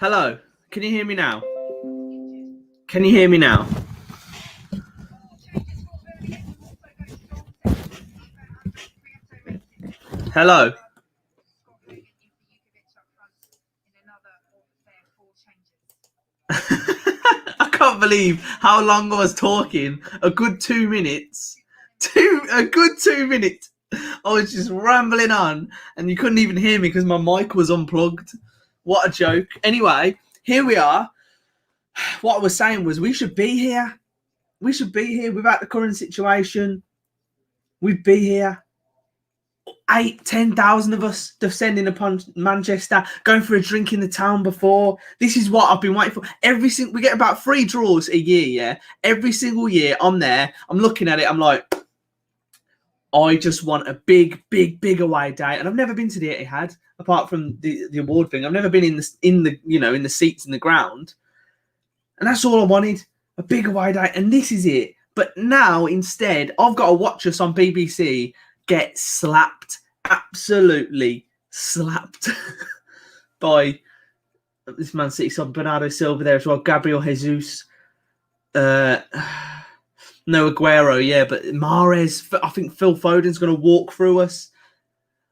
Hello, can you hear me now? Can you hear me now? Hello. I can't believe how long I was talking. A good 2 minutes. A good 2 minutes. I was just rambling on, and you couldn't even hear me because my mic was unplugged. What a joke. Anyway, here we are. What I was saying was we should be here. We should be here without the current situation. We'd be here. 8,000-10,000 of us descending upon Manchester, going for a drink in the town before. This is what I've been waiting for. We get about 3 draws a year, yeah? Every single year I'm there. I'm looking at it. I'm like, I just want a big away day. And I've never been to the Etihad, apart from the award thing. I've never been in the seats in the ground. And that's all I wanted. A big away day. And this is it. But now, instead, I've got to watch us on BBC get slapped, absolutely slapped by this Man City side. Bernardo Silva there as well, Gabriel Jesus, no Aguero, yeah, but Mahrez. I think Phil Foden's going to walk through us.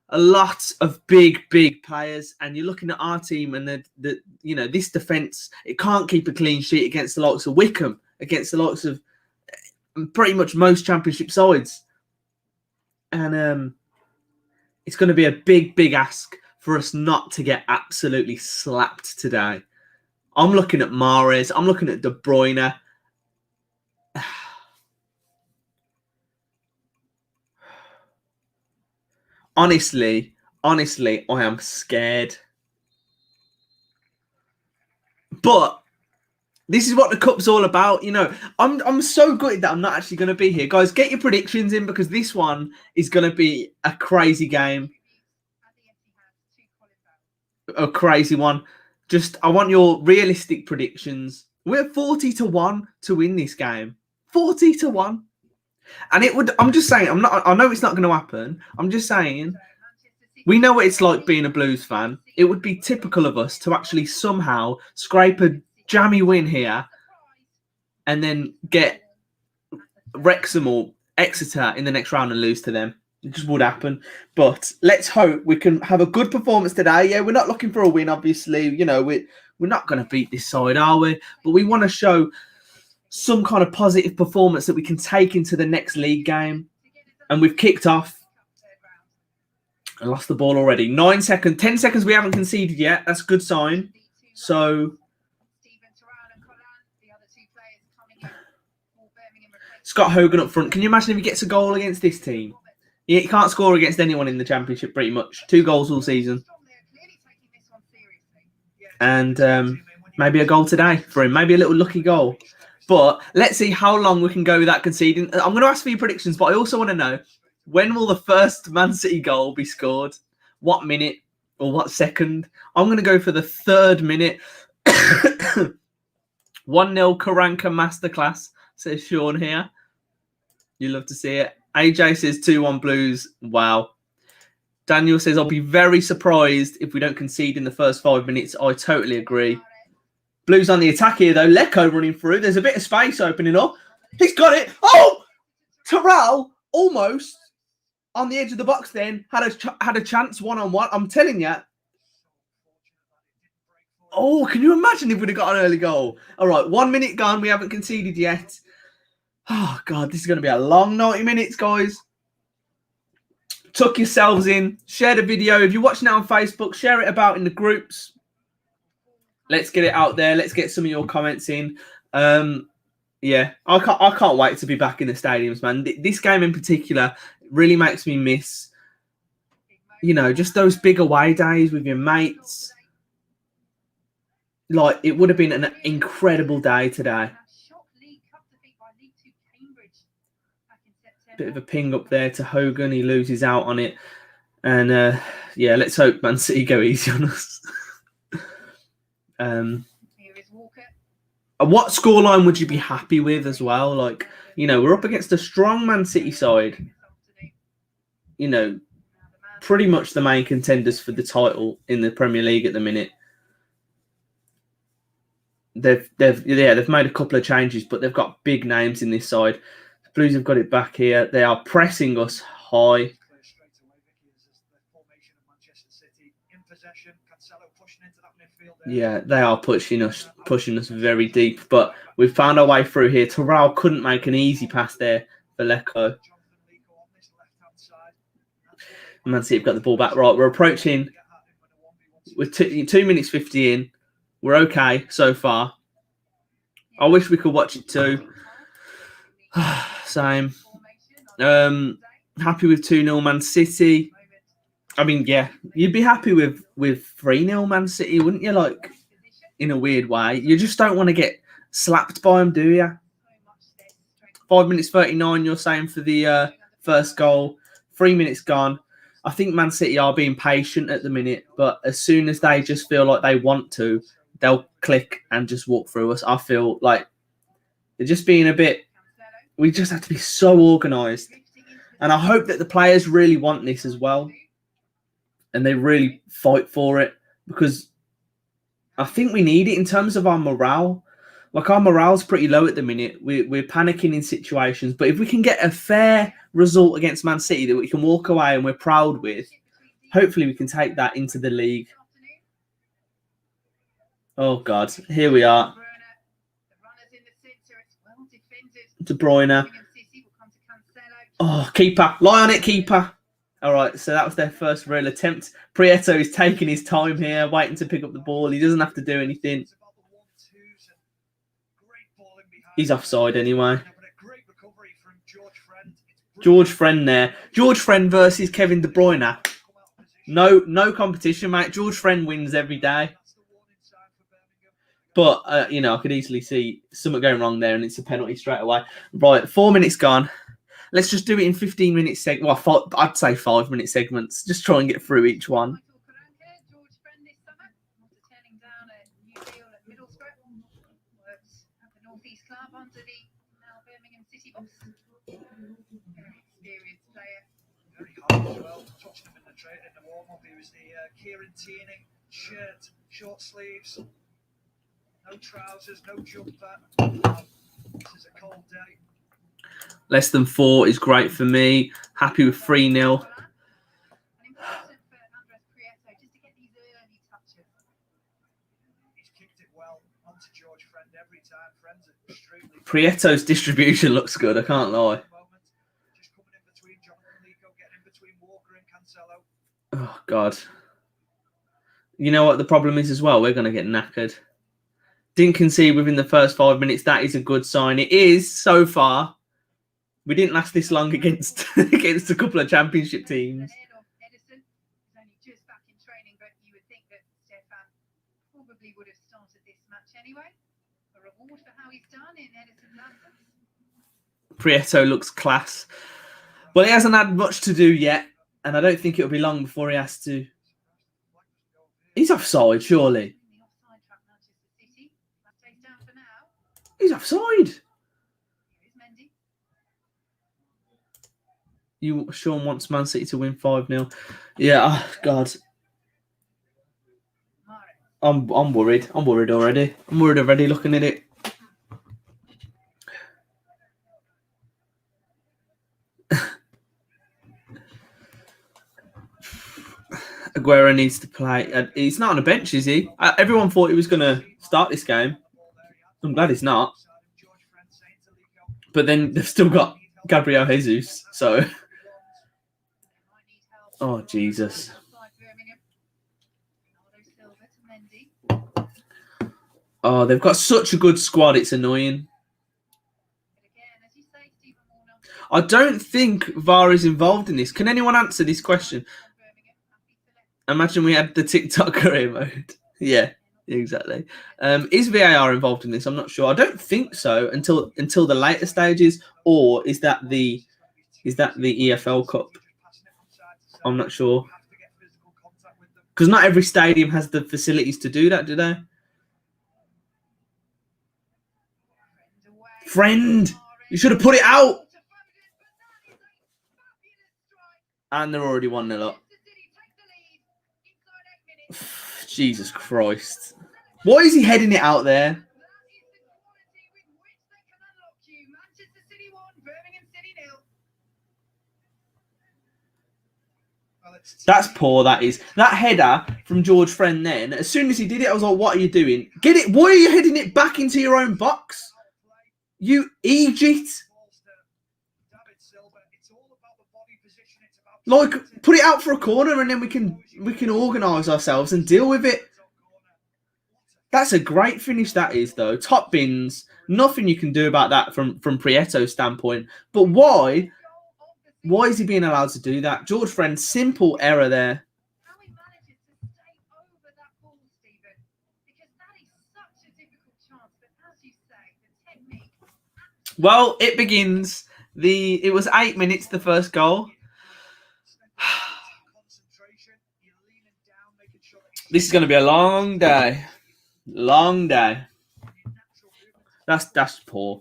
A lot of big players, and you're looking at our team and this defence. It can't keep a clean sheet against the likes of Wickham, against the likes of pretty much most Championship sides. And it's going to be a big ask for us not to get absolutely slapped today. I'm looking at Mahrez. I'm looking at De Bruyne. Honestly, I am scared. But this is what the cup's all about, you know. I'm so gutted that I'm not actually going to be here. Guys, get your predictions in because this one is going to be a crazy game. A crazy one. I want your realistic predictions. We're 40-1 to win this game. 40-1. And I'm just saying, I know it's not going to happen. I'm just saying, we know what it's like being a Blues fan. It would be typical of us to actually somehow scrape a jammy win here and then get Wrexham or Exeter in the next round and lose to them. It just would happen. But let's hope we can have a good performance today. Yeah, we're not looking for a win, obviously. You know, we're not going to beat this side, are we? But we want to show some kind of positive performance that we can take into the next league game. And we've kicked off. I lost the ball already. 9 seconds. 10 seconds we haven't conceded yet. That's a good sign. So Scott Hogan up front. Can you imagine if he gets a goal against this team? He can't score against anyone in the Championship pretty much. 2 goals all season. And maybe a goal today for him. Maybe a little lucky goal. But let's see how long we can go without conceding. I'm going to ask for your predictions, but I also want to know, when will the first Man City goal be scored? What minute or what second? I'm going to go for the 3rd minute. 1-0 Karanka masterclass, says Sean here. You love to see it. AJ says 2-1 Blues. Wow. Daniel says, I'll be very surprised if we don't concede in the first 5 minutes. I totally agree. Blues on the attack here, though. Lecco running through. There's a bit of space opening up. He's got it. Oh! Terrell almost on the edge of the box then. Had a chance one-on-one. I'm telling you. Oh, can you imagine if we'd have got an early goal? All right, 1 minute gone. We haven't conceded yet. Oh, God, this is going to be a long 90 minutes, guys. Tuck yourselves in. Share the video. If you're watching it on Facebook, share it about in the groups. Let's get it out there. Let's get some of your comments in. Yeah, I can't wait to be back in the stadiums, man. This game in particular really makes me miss, you know, just those big away days with your mates. Like, it would have been an incredible day today. Bit of a ping up there to Hogan. He loses out on it. And, yeah, let's hope Man City go easy on us. What scoreline would you be happy with as well? Like, you know, we're up against a strong Man City side. You know, pretty much the main contenders for the title in the Premier League at the minute. they've made a couple of changes, but they've got big names in this side. The Blues have got it back here. They are pressing us high. Yeah, they are pushing us very deep, but we've found our way through here. Terrell couldn't make an easy pass there for Lecco. Man City have got the ball back. Right, we're approaching. We're 2 minutes 50 in. We're okay so far. I wish we could watch it too. Same. Happy with 2-0 Man City. I mean, yeah, you'd be happy with 3-0 Man City, wouldn't you? Like, in a weird way. You just don't want to get slapped by them, do you? 5 minutes 39, you're saying, for the first goal. 3 minutes gone. I think Man City are being patient at the minute, but as soon as they just feel like they want to, they'll click and just walk through us. I feel like they're just being a bit... We just have to be so organised. And I hope that the players really want this as well. And they really fight for it, because I think we need it in terms of our morale. Like, our morale's pretty low at the minute. We're panicking in situations. But if we can get a fair result against Man City that we can walk away and we're proud with, hopefully we can take that into the league. Oh, God. Here we are. De Bruyne. Oh, keeper. Lie on it, keeper. All right, so that was their first real attempt. Prieto is taking his time here, waiting to pick up the ball. He doesn't have to do anything. He's offside anyway. George Friend there. George Friend versus Kevin De Bruyne. No competition, mate. George Friend wins every day. But, I could easily see something going wrong there, and it's a penalty straight away. Right, 4 minutes gone. Let's just do it in 15-minute segments. Well, I'd say 5-minute segments. Just try and get through each one. Under the now Birmingham City boss. Very experienced player. Very hard as well. Tottenham in the warm-up. He was the Kieran Tierney shirt, short sleeves, no trousers, no jumper. This is a cold day. Less than 4 is great for me. Happy with 3-0. Prieto's distribution looks good, I can't lie. Oh, God. You know what the problem is as well? We're going to get knackered. Didn't concede within the first 5 minutes. That is a good sign. It is, so far. We didn't last this long against a couple of championship teams. Would have started this match anyway. A reward for how he's done in Edison's absence. Prieto looks class. Well, he hasn't had much to do yet, and I don't think it'll be long before he has to. He's offside, surely. He's offside. Sean wants Man City to win 5-0. Yeah, oh, God. I'm worried. I'm worried already. I'm worried already looking at it. Aguero needs to play. He's not on a bench, is he? Everyone thought he was going to start this game. I'm glad he's not. But then they've still got Gabriel Jesus. So, oh, Jesus. Oh, they've got such a good squad. It's annoying. I don't think VAR is involved in this. Can anyone answer this question? Imagine we had the TikTok career mode. Yeah, exactly. Is VAR involved in this? I'm not sure. I don't think so until the later stages. Or is that the EFL Cup? I'm not sure. Because not every stadium has the facilities to do that, do they? Friend, you should have put it out. And they're already 1-0 up. Jesus Christ. Why is he heading it out there? Manchester City 1, Birmingham City 0. That's poor, that is. That header from George Friend then, as soon as he did it, I was like, what are you doing? Get it. Why are you heading it back into your own box? You Egypt. Like, put it out for a corner and then we can organise ourselves and deal with it. That's a great finish, that is, though. Top bins. Nothing you can do about that from Prieto's standpoint. But why? Why is he being allowed to do that? George Friend, simple error there. How he manages to stay over that ball, Stephen, because that is such a difficult chance. But as you say, the technique. Well, it begins. It was 8 minutes, the first goal. This is going to be a long day. Long day. That's poor.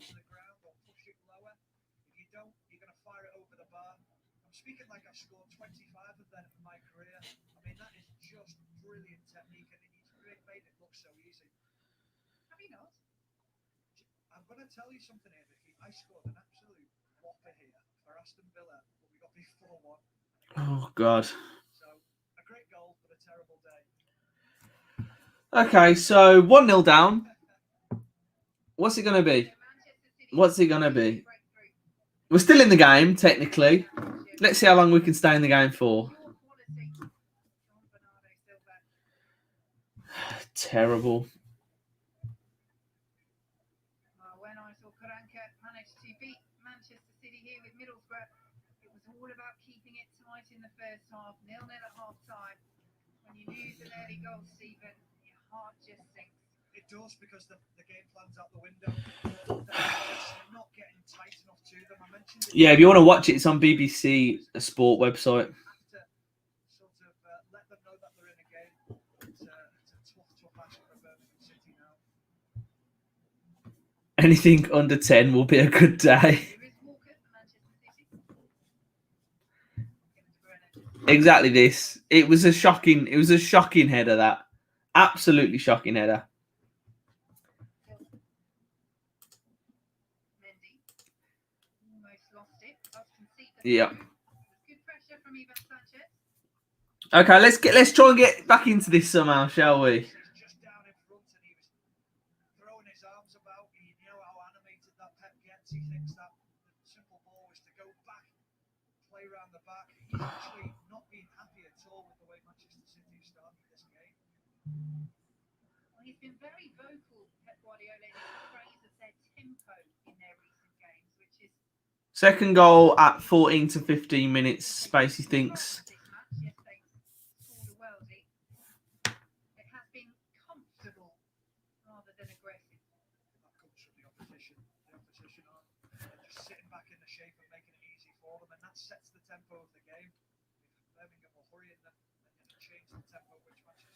I'm going to tell you something here, Vicky. I scored an absolute whopper here for Aston Villa, but we got beat 4-1. Oh, God. So, a great goal, but a terrible day. Okay, so 1-0 down. What's it going to be? What's it going to be? We're still in the game, technically. Let's see how long we can stay in the game for. Terrible. In the first half, 0-0 at half time. When you lose an early goal, Stephen, your heart just sinks. It does, because the game plan's out the window. They're just not getting tight enough to them. I mentioned it. Yeah, if you want to watch it, it's on BBC Sport website. Have to sort of let them know that they're in a game. It's a tough match for Birmingham City now. Anything under 10 will be a good day. Exactly this. It was a shocking header, that. Absolutely shocking header. Yeah. Okay, let's try and get back into this somehow, shall we? He thinks that the simple ball is to go back, play around the back. He's actually not been happy at all with the way Manchester City have started this game. Well, he's been very vocal, Pep Guardiola, in his praise of their tempo in their recent games, which is... Second goal at 14 to 15 minutes, Spacey thinks. Yes, they scored a worldie. It has been comfortable rather than aggressive. That comes from the opposition. The opposition are just sitting back in the shape and making it easy for them, and that sets the tempo of the game. Birmingham will hurry in them and change the tempo which Manchester.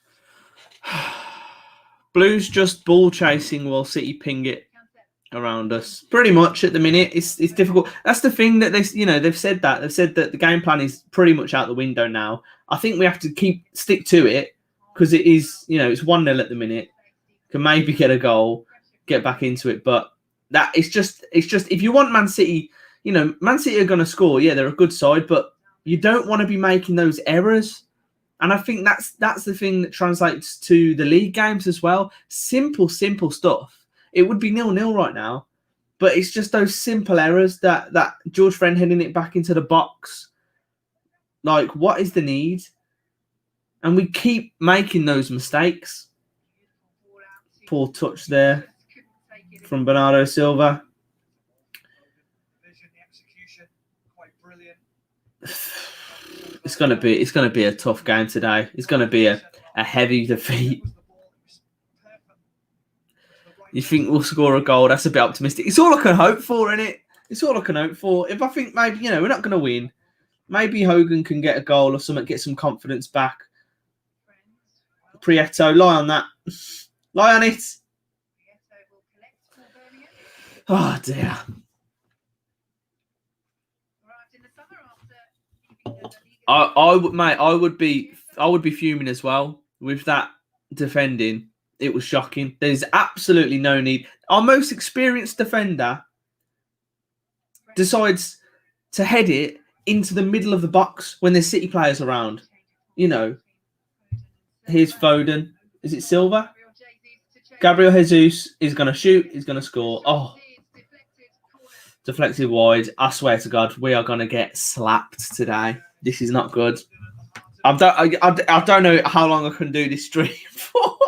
Blues just ball chasing while City ping it around us. Pretty much at the minute, it's difficult. That's the thing that they've said that the game plan is pretty much out the window now. I think we have to stick to it, because it is, it's 1-0 at the minute. Can maybe get a goal, get back into it, but that it's just if you want Man City, Man City are going to score. Yeah, they're a good side, but you don't want to be making those errors. And I think that's the thing that translates to the league games as well. Simple stuff. It would be 0-0 right now, but it's just those simple errors that George Friend heading it back into the box. Like, what is the need? And we keep making those mistakes. Poor touch there from Bernardo Silva. It's gonna be a tough game today. It's gonna be a heavy defeat. You think we'll score a goal? That's a bit optimistic. It's all I can hope for, isn't it? It's all I can hope for. If I think maybe, we're not going to win, maybe Hogan can get a goal or something, get some confidence back. Prieto, lie on that. Lie on it. Oh, dear. I would be fuming as well with that defending. It was shocking. There's absolutely no need. Our most experienced defender decides to head it into the middle of the box when there's City players around. You know, here's Foden. Is it Silva? Gabriel Jesus is going to shoot. He's going to score. Oh, deflected wide. I swear to God, we are going to get slapped today. This is not good. I don't know how long I can do this stream for.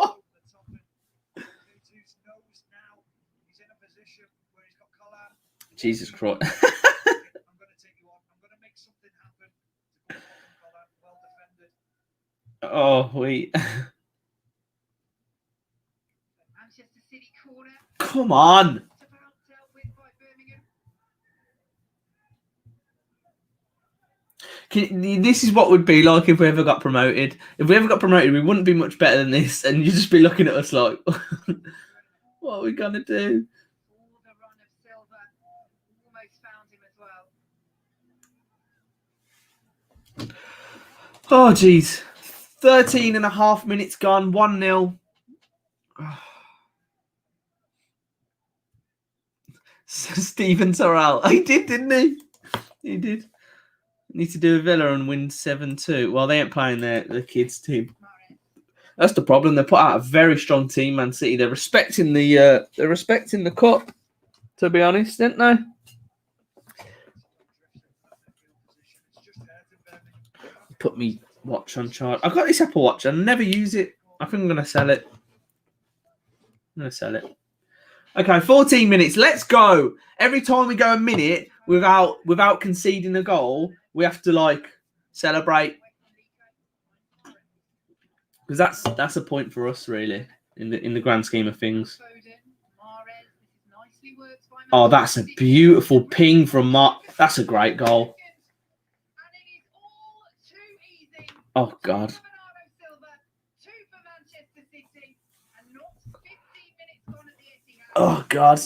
Jesus Christ. Oh, wait. Come on. This is what would be like if we ever got promoted. If we ever got promoted, we wouldn't be much better than this, and you'd just be looking at us like, what are we going to do? Oh, geez. 13 and a half minutes gone, 1-0. Stephen Terrell. He did, didn't he? He did. Need to do a Villa and win 7-2. Well, they ain't playing the kids' team. That's the problem. They put out a very strong team, Man City. They're respecting the cup, to be honest, didn't they? Put me watch on charge. I've got this Apple Watch. I never use it. I think I'm going to sell it. Okay, 14 minutes. Let's go. Every time we go a minute without conceding a goal, we have to like celebrate. Because that's a point for us, really, in the grand scheme of things. Oh, that's a beautiful ping from Mark. That's a great goal. Oh God. Oh God.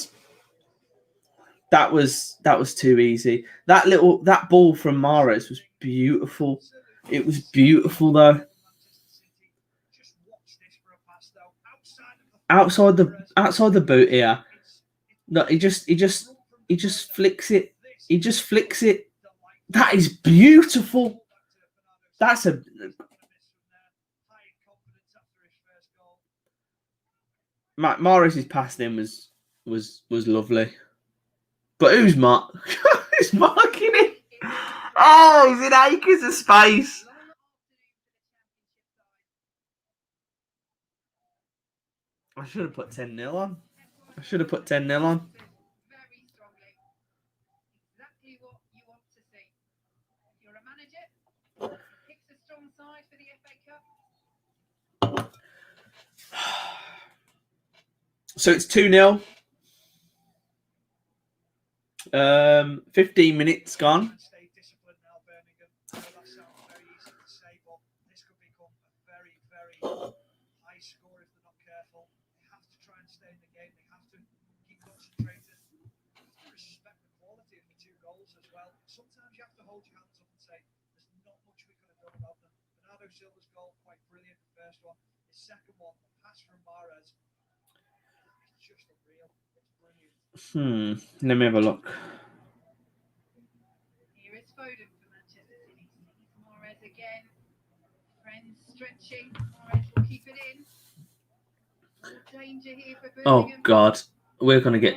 That was too easy. That ball from Mahrez was beautiful. It was beautiful though. Outside the boot here. No, he just flicks it. He just flicks it. That is beautiful. That's a Mahrez's pass then was lovely. But who's marking it? Oh, he's in acres of space. I should have put 10-0 on. I should have put 10-0 on. Very strongly. Exactly what you want to see. If you're a manager, picks a strong side for the FA Cup. So it's 2-0. 15 minutes gone. Stay disciplined now, Birmingham. I know that sounds very easy to say, but this could become a very, very high score if they're not careful. They have to try and stay in the game. They have to keep concentrated. They have to respect the quality of the two goals as well. Sometimes you have to hold your hands up and say, there's not much we could have done about them. Bernardo Silva's goal, quite brilliant, the first one. His second one, the pass from Mahrez, it's just unreal. It's brilliant. Let me have a look. Here is Foden for Manchester City. Mahrez again. Friends stretching. Mahrez will keep it in. Danger here for Oh Birmingham. God, we're gonna get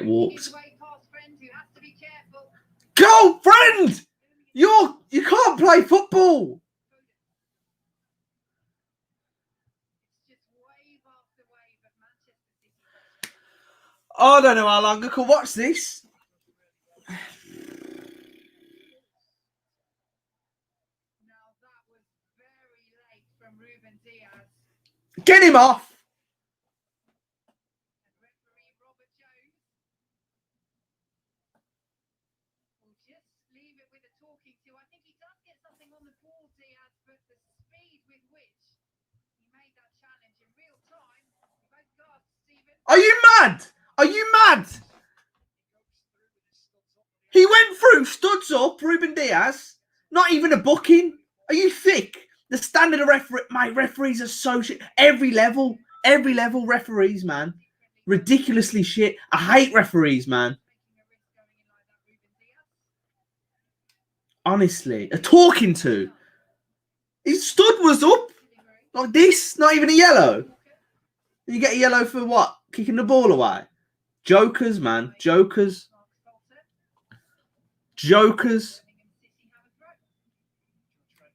walked. His way past Friend, who has to be careful. Go, friend! You can't play football. It's just wave after wave of Manchester City. I don't know how long I can watch this. Now that was very late from Ruben Diaz. Get him off. And referee Robert Jones will just leave it with a talking to. I think he does get something on the ball, Diaz, but the speed with which he made that challenge in real time. Both guards, Stephen. Are you mad? Are you mad? He went through, studs up, Ruben Diaz. Not even a booking. Are you thick? The standard of referees are so shit. Every level referees, man. Ridiculously shit. I hate referees, man. Honestly, a talking to. His stud was up like this. Not even a yellow. You get a yellow for what? Kicking the ball away. Jokers, man. Jokers. Jokers.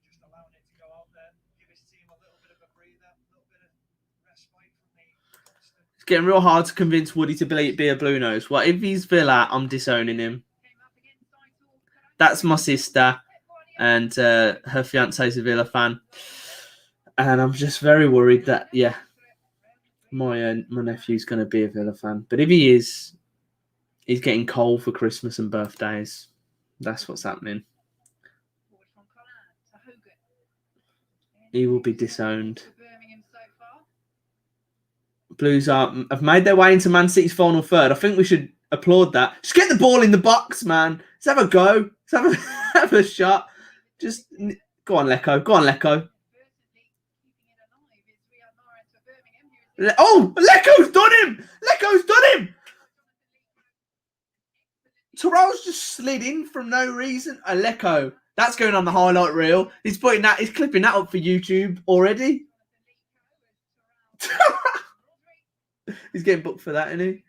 Just allowing it to go out there, give his team a little bit of a breather, a little bit of respite from the constant. It's getting real hard to convince Woody to be a Blue Nose. What if he's Villa? I'm disowning him. That's my sister, and her fiance's a Villa fan, and I'm just very worried that my nephew's going to be a Villa fan. But if he is, he's getting coal for Christmas and birthdays. That's what's happening. He will be disowned. Blues have made their way into Man City's final third. I think we should applaud that. Just get the ball in the box, man. Let's have a go. Let's have a shot. Just go on, Lecco. Go on, Lecco. Oh, Lecco's done him. Lecco's done him. Terrell's just slid in from no reason. Lecco. That's going on the highlight reel. He's putting that. He's clipping that up for YouTube already. He's getting booked for that, isn't he?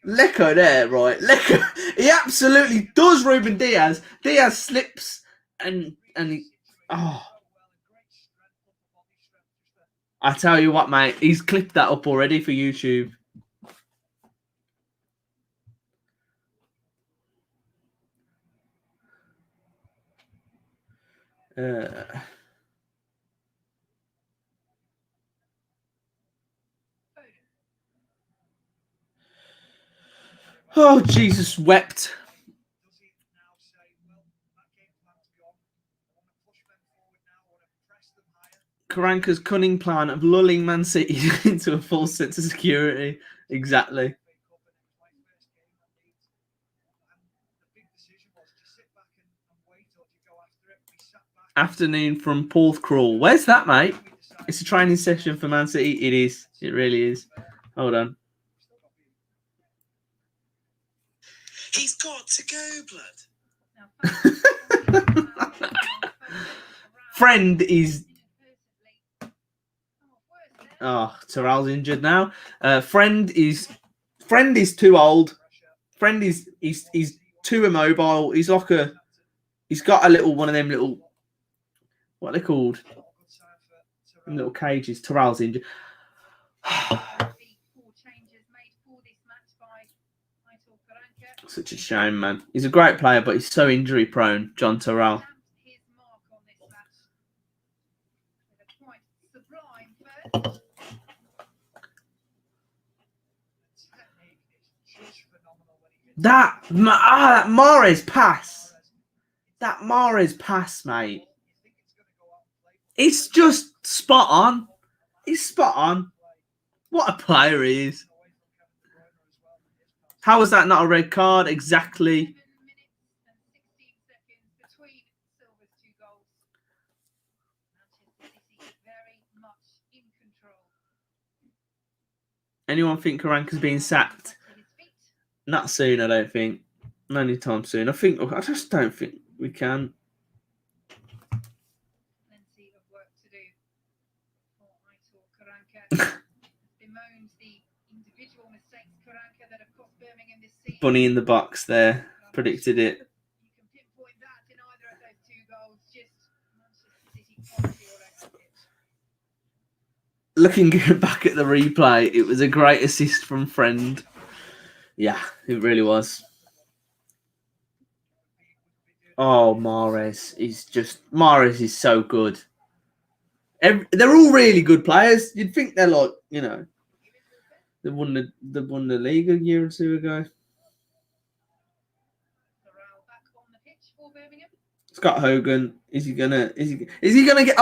Lecco there, right? Lecco. He absolutely does Ruben Diaz. Diaz slips and he. Oh. I tell you what, mate. He's clipped that up already for YouTube. Oh, Jesus wept. Karanka's cunning plan of lulling Man City into a false sense of security. Exactly. Afternoon from Porthcrawl. Where's that, mate? It's a training session for Man City. It is. It really is. Hold on. He's got to go, blood. Friend is... Oh, Terrell's injured now. Friend is too old. Friend is he's too immobile. He's like a... He's got a little one of them little... What are they called? Them little cages. Terrell's injured. Such a shame, man. He's a great player, but he's so injury prone, John Terrell. That Mahrez pass. That Mahrez pass, mate. It's just spot on. He's spot on. What a player he is. How was that not a red card? Exactly. Anyone think Karanka's being sacked? Not soon, I don't think. Not anytime soon. I just don't think we can. Plenty of work to do for Aitor Karanka. Bemoans the individual mistakes Karanka that have cost Birmingham this season. Bunny in the box there. Predicted it. You can pinpoint that in either of those two goals. Just Manchester City quality all over the pitch. Looking back at the replay, it was a great assist from Friend. Yeah, it really was. Oh, Mahrez is so good. They're all really good players. You'd think they're like, you know, they won the league a year or two ago. Scott Hogan, are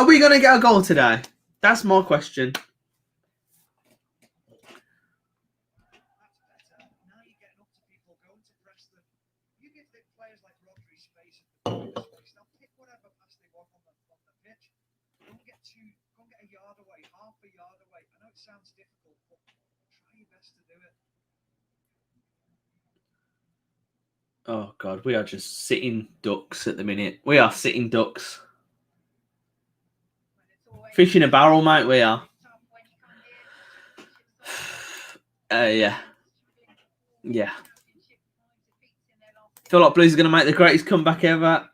we gonna get a goal today? That's my question. Sounds difficult, but try your best to do it. Oh God, we are just sitting ducks at the minute. We are sitting ducks. Fish in a barrel, mate. We are. Yeah. Yeah. Feel like Blues are going to make the greatest comeback ever.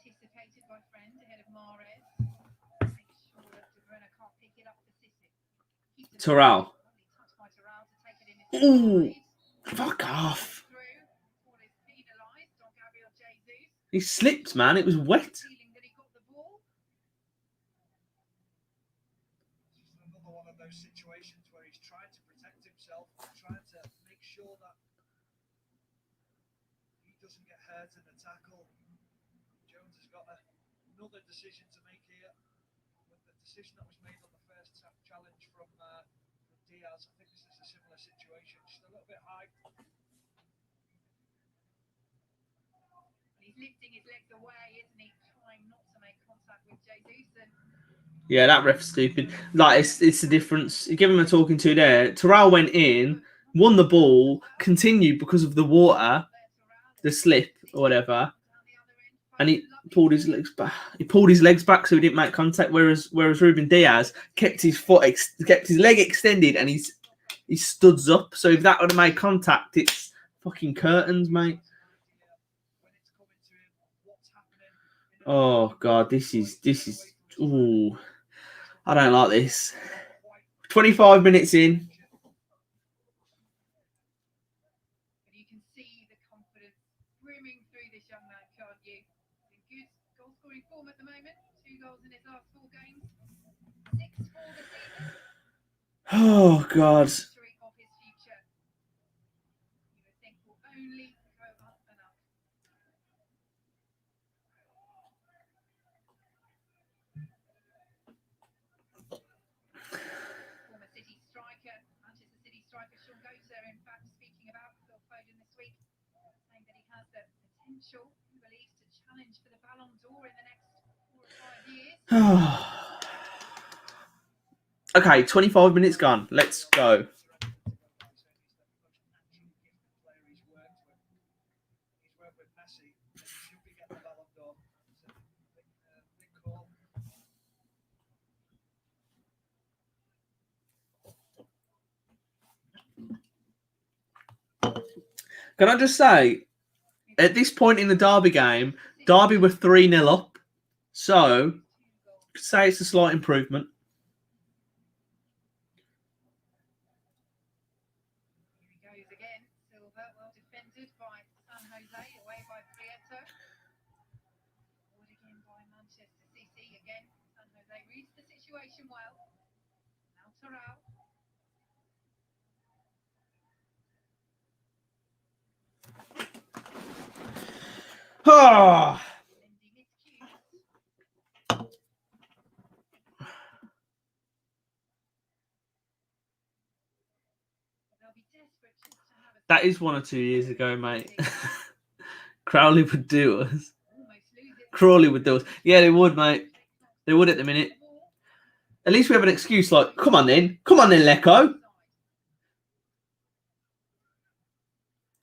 Anticipated by friend ahead of Mahrez. Make sure that De Bruyne can't pick it up for City. Terrell. Touched by Terrell to take it in. Ooh, fuck off. He slipped, man. It was wet. Another one of those situations where he's trying to protect himself, trying to make sure that he doesn't get hurt in the tackle. Jones has got another decision to make here. With the decision that was made on the first challenge from Diaz, I think this is a similar situation, just a little bit high. And he's lifting his legs away, isn't he? Trying not to make contact with Jesus. Yeah, that ref's stupid. Like, it's the difference. You give him a talking to there. Terrell went in, won the ball, continued because of the water, the slip or whatever, and he pulled his legs back. He pulled his legs back so he didn't make contact. Whereas Ruben Diaz kept his kept his leg extended, and he studs up. So if that would have made contact, it's fucking curtains, mate. Oh God, this is. Ooh, I don't like this. 25 minutes in. You can see the confidence brimming through this young man, can't you? In good goal scoring form at the moment. 2 goals in his last 4 games. 6 for the season. Oh God. Of his future. You would think will only go up and up. Former City striker, Manchester City striker Sean Goethe, in fact, speaking about Phil Foden this week, saying that he has the potential, he believes, to challenge for the Ballon d'Or in the next 4 or 5 years. Okay, 25 minutes gone. Let's go. Can I just say, at this point in the Derby game, Derby were 3-0 up. So, say it's a slight improvement. Here he goes again. Silva, well defended by San Jose, away by Prieto. Forward again by Manchester City. Again, San Jose reads the situation well. Now Terrell. Oh. That is 1 or 2 years ago, mate. Crowley would do us. Crawley would do us. Yeah, they would, mate. They would at the minute. At least we have an excuse like, come on then, Lecco.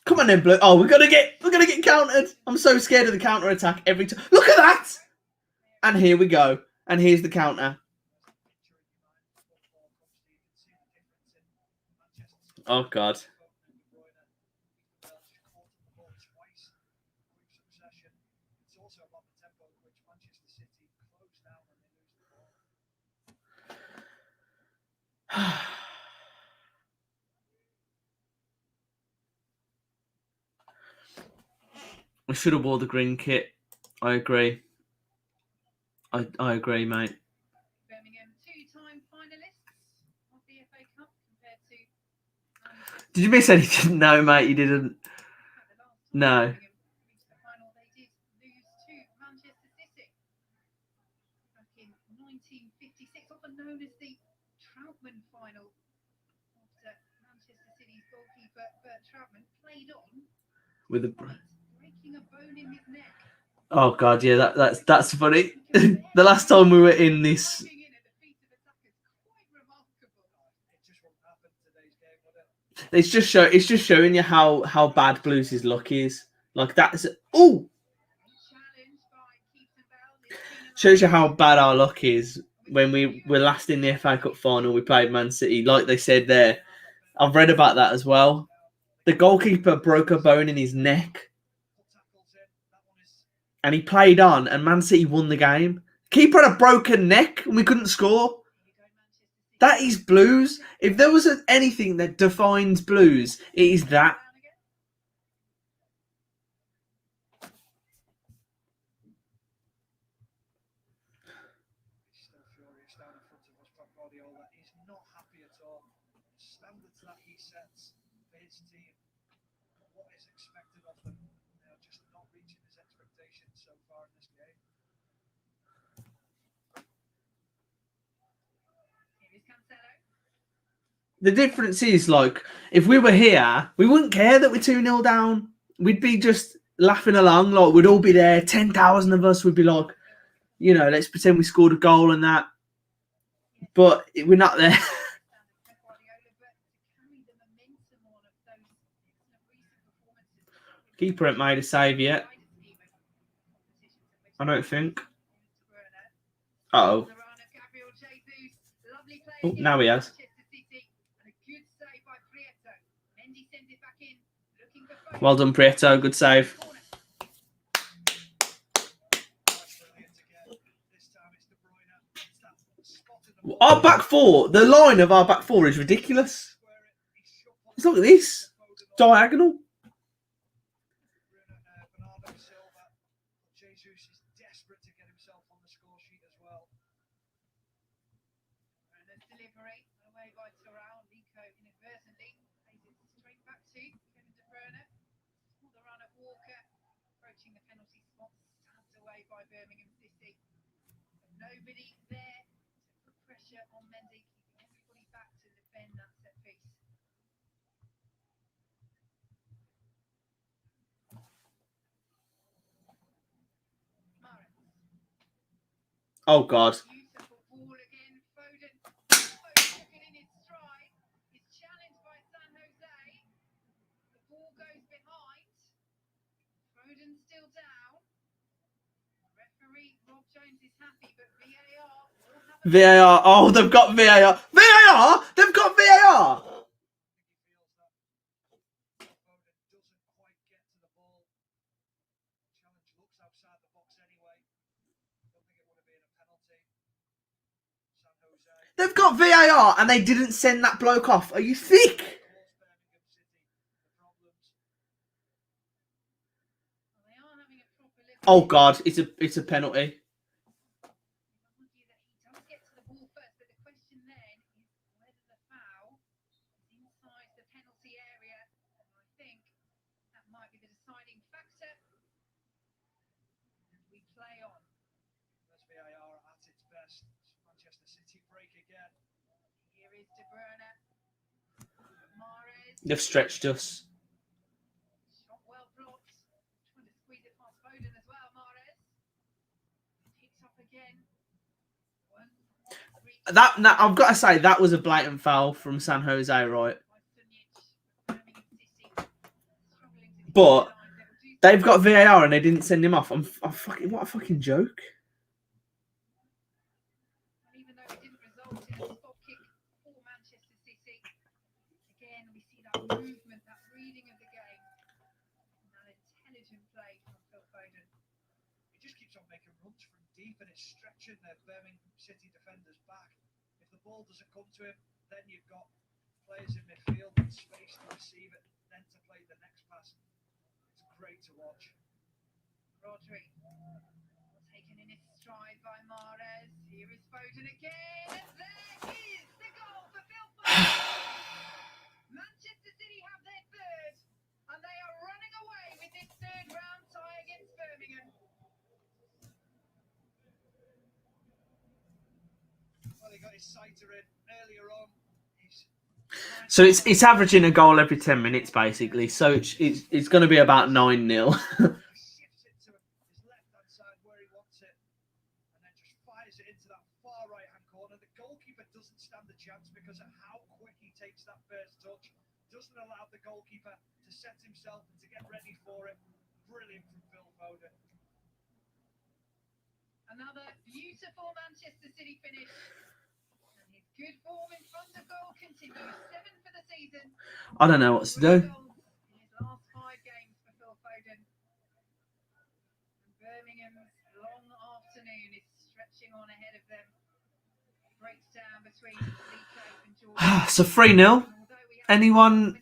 Come on then, Blue. Oh, we're gonna get countered. I'm so scared of the counter attack every time. Look at that! And here we go. And here's the counter. Oh God. We should have wore the green kit. I agree. I agree, mate. Birmingham, 2-time finalists of the FA Cup compared to. Did you miss anything? No, mate, you didn't. No. The final they did lose to Manchester City back in 1956, often known as the Troutman final. After Manchester City's goalkeeper Bert Troutman played on with a. breaking a bone in his neck. Oh God, yeah, that's funny. The last time we were in this, Looking in at the feet of attackers, quite remarkable. It just wouldn't happen today's game, would it? it's just showing you how bad Blues' luck is. Like that's oh, Challenged by Keaton Bell. This Keenan shows you how bad our luck is. When we were last in the FA Cup final, we played Man City. Like they said there, I've read about that as well. The goalkeeper broke a bone in his neck. And he played on, and Man City won the game. Keeper had a broken neck, and we couldn't score. That is Blues. If there was anything that defines Blues, it is that. He's still furious down in front of us, but Guardiola is not happy at all. The standards that he sets for his team, what is expected of them, they are just not reaching his expectations so far in this game. Here is Cancelo. The difference is, like, if we were here, we wouldn't care that we're 2-0 down. We'd be just laughing along. Like, we'd all be there. 10,000 of us would be like, you know, let's pretend we scored a goal and that. But we're not there. Keeper ain't made a save yet. I don't think. Uh-oh. Oh, now he has. Well done, Prieto. Good save. Our back four, the line of our back four is ridiculous. Let's look at this. Diagonal. Bernardo Silva, Jesus is desperate to get himself on the score sheet as well. And a delivery away by Terrell. Nico inadvertently plays it straight back to Kevin De Bruyne. For the run of Walker, approaching the penalty spot, stabbed away by Birmingham City. But nobody there to put pressure on Mendy, keeping everybody back to defend that set piece. Oh, God. Beautiful ball again. Foden. Foden took it in his stride. He's challenged by San Jose. The ball goes behind. Foden still down. Referee Rob Jones is happy, but VAR will have a VAR. Oh, they've got VAR. VAR? They've got VAR. He feels that Foden doesn't quite get to the ball. Challenge looks outside the box anyway. Don't think it would have been a penalty. San Jose. They've got VAR and they didn't send that bloke off. Are you thick? Birmingham City the problems. Well, they are having a proper look. Oh, God. It's a penalty. Unlucky that he does get to the ball first, but the question then is whether the foul is inside the penalty area. And I think that might be the deciding factor. And we play on. That's VAR at its best. Manchester City break again. Here is De Bruyne. Mahrez. They've stretched us. Shot well blocked. Trying to squeeze it past Foden as well, Mahrez. Picks up again. One. I've got to say, that was a blatant foul from San Jose, right? But they've got VAR and they didn't send him off. I'm fucking, what a fucking joke. Even though it didn't result in a spot kick for Manchester City, again we see that movement, that reading of the game, and that intelligent play from Phil Foden. He just keeps on making runs from deep and it's stretching their Birmingham City defenders back. If the ball doesn't come to him, then you've got players in midfield with space to receive it, then to play the next pass. It's great to watch. Rodri, taken in his stride by Mahrez. Here is Foden again, and there is the goal for Phil Foden. Manchester City have their third, and they are running away with this third round tie against Birmingham. Well, he got his sighter in earlier on. So it's averaging a goal every 10 minutes, basically. So it's going to be about 9-0. Shifts it to his left-hand side where he wants it, and then just fires it into that far right-hand corner. The goalkeeper doesn't stand a chance because of how quick he takes that first touch. Doesn't allow the goalkeeper to set himself and to get ready for it. Brilliant from Phil Foden. Another beautiful Manchester City finish. And his good form in front of goal continues. 7 for the season. I don't know what to do. In his last 5 games for Phil Foden. And Birmingham's long afternoon is stretching on ahead of them. Breaks down between Lee Cape and George. So 3-0. Anyone?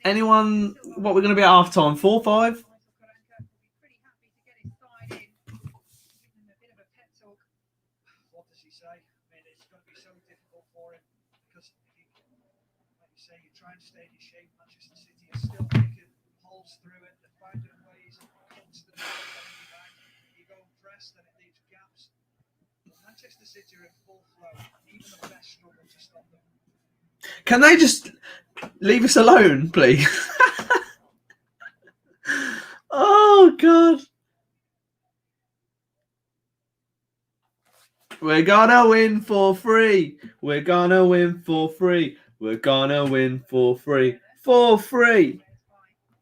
What we're going to be at half time? 4-5. What does he say? I mean, it's going to be so difficult for him because if he, like you say, you try and stay in your shape. Manchester City are still making holes through it. They're finding ways constantly coming back. You go and press, then it leaves gaps. But Manchester City are in full flow. Even the best struggle to stop them. Can they just leave us alone, please? Oh, God. We're gonna win for free. We're gonna win for free. We're gonna win for free. For free.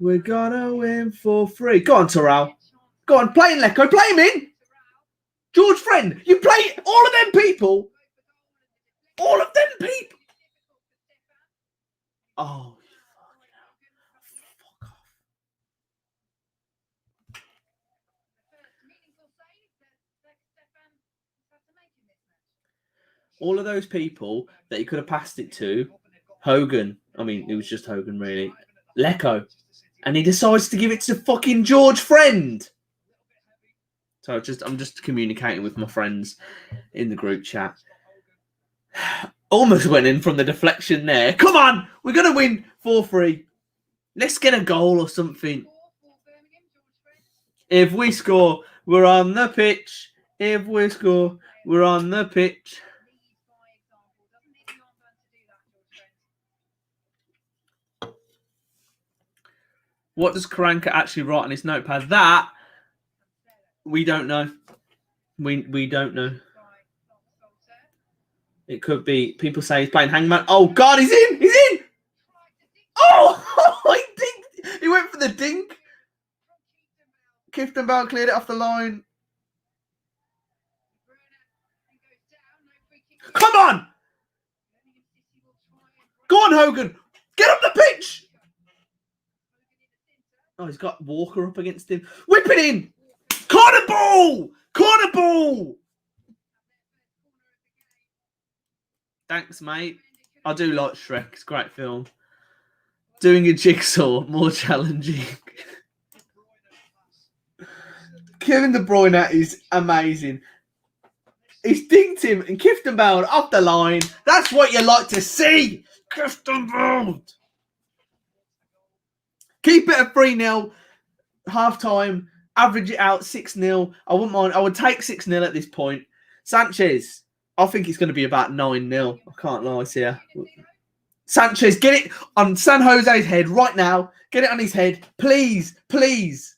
We're gonna win for free. Go on, Terrell. Go on, play in Lecco. Play him in. George Friend, you play all of them people. All of them people. Oh, fuck off. All of those people that he could have passed it to, Hogan. I mean, it was just Hogan, really. Lecco. And he decides to give it to fucking George Friend. So I'm just communicating with my friends in the group chat. Almost went in from the deflection there. Come on! We're going to win 4-3. Let's get a goal or something. If we score, we're on the pitch. If we score, we're on the pitch. What does Karanka actually write on his notepad? That we don't know. We don't know. It could be. People say he's playing hangman. Oh God, he's in! He's in! Oh, he dinked. He went for the dink. Kiftenbell cleared it off the line. Come on! Go on, Hogan! Get up the pitch! Oh, he's got Walker up against him. Whip it in! Corner ball! Corner ball! Thanks, mate. I do like Shrek. It's a great film. Doing a jigsaw, more challenging. Kevin De Bruyne is amazing. He's dinked him and Kiftenbell off the line. That's what you like to see. Kiftenbell. Keep it at 3-0. Half time. Average it out 6-0. I wouldn't mind. I would take 6-0 at this point. Sanchez. I think it's going to be about 9-0. I can't lie to you. Sanchez, get it on San Jose's head right now. Get it on his head. Please, please.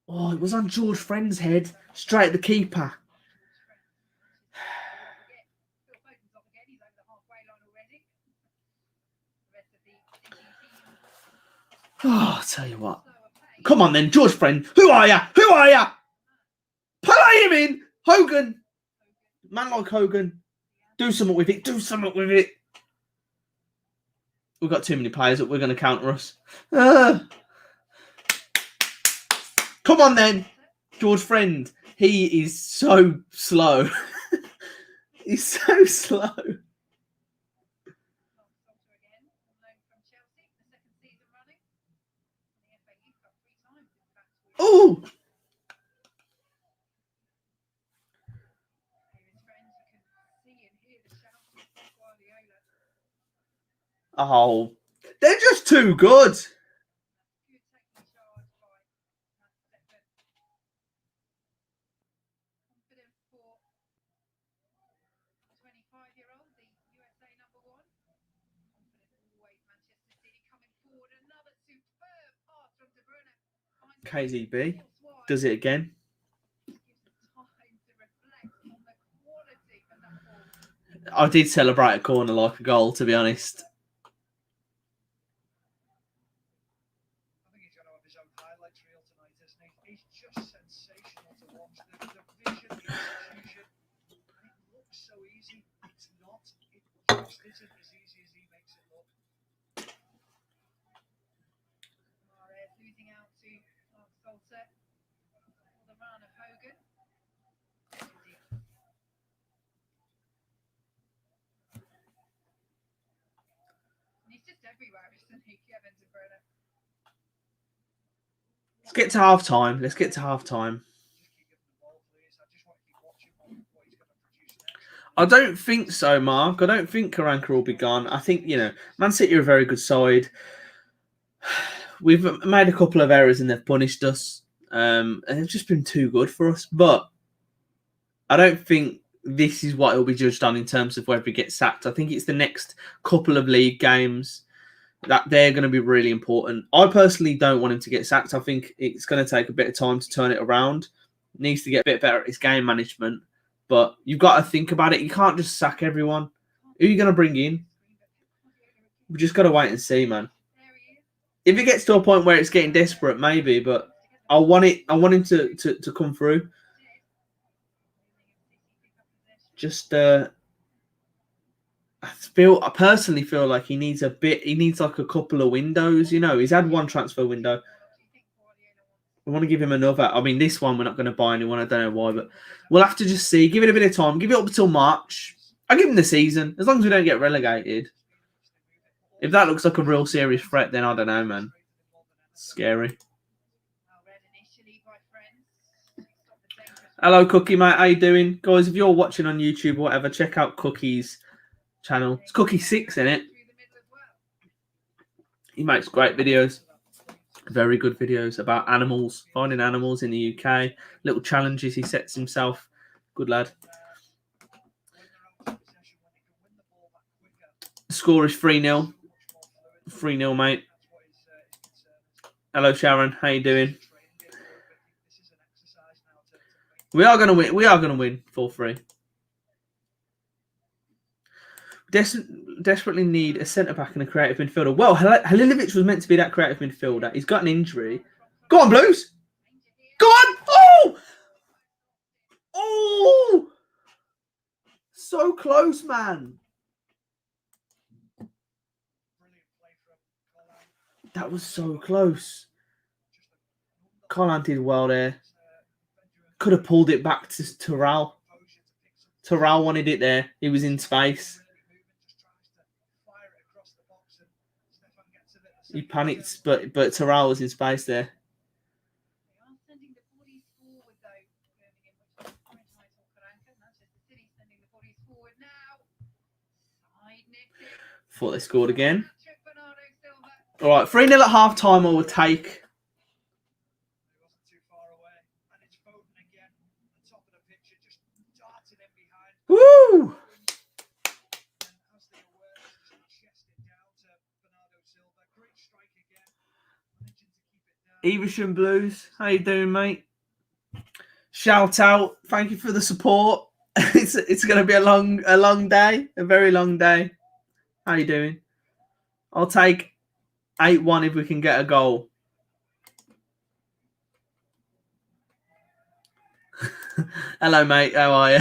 Oh, it was on George Friend's head. Straight at the keeper. Oh, I'll tell you what. Come on then, George Friend. Who are you? Who are you? Play him in. Hogan. Man like Hogan. Do something with it. Do something with it. We've got too many players that we're going to counter us. Come on then. George Friend. He is so slow. He's so slow. Oh! Oh, they're just too good. 25-year-old, the USA number one. Confident always, Manchester City coming forward. Another superb pass from De Bruyne. KZB does it again. Gives them time to reflect on the quality of that ball. I did celebrate a corner like a goal, to be honest. I think he's going to have his own highlights reel tonight, isn't he? He's just sensational to watch. The vision, the execution, and it looks so easy. It's not. It just isn't as easy as he makes it look. Mahrez losing out to Mark Salter. For the run of Hogan. He's just everywhere, isn't he, Kevin De Bruyne? Let's get to half time. Let's get to half time. Just keep giving the ball, please. I just want to keep watching what he's going to produce next. I don't think so, Mark. I don't think Karanka will be gone. I think, Man City are a very good side. We've made a couple of errors and they've punished us. And they've just been too good for us. But I don't think this is what it'll be judged on in terms of whether he gets sacked. I think it's the next couple of league games that they're going to be really important. I personally don't want him to get sacked. I think it's going to take a bit of time to turn it around. Needs to get a bit better at his game management. But you've got to think about it. You can't just sack everyone. Who are you going to bring in? We just got to wait and see, man. If it gets to a point where it's getting desperate, maybe. But I want him to come through. Just I personally feel like he needs like a couple of windows, He's had one transfer window. I want to give him another. I mean, this one we're not going to buy anyone. I don't know why, but we'll have to just see. Give it a bit of time. Give it up until March. I'll give him the season. As long as we don't get relegated. If that looks like a real serious threat, then I don't know, man. Scary. Hello, Cookie, mate. How you doing? Guys, if you're watching on YouTube or whatever, check out Cookie's channel. It's Cookie 6, isn't it? He makes great videos. Very good videos about animals, finding animals in the UK. Little challenges he sets himself. Good lad. The score is 3-0. 3-0, mate. Hello, Sharon. How you doing? We are going to win. We are going to win 4-3. Desperately need a centre-back and a creative midfielder. Well, Halilovic was meant to be that creative midfielder. He's got an injury. Go on, Blues. Go on. Oh! Oh! So close, man. That was so close. Colin did well there. Could have pulled it back to Terrell. Terrell wanted it there. He was in space. He panicked, but Terrell was in space there. Thought they scored again. All right, 3-0 at half time. I would take. Woo! Evesham Blues, how you doing, mate? Shout out! Thank you for the support. It's going to be a long day, a very long day. How you doing? I'll take 8-1 if we can get a goal. Hello, mate. How are you?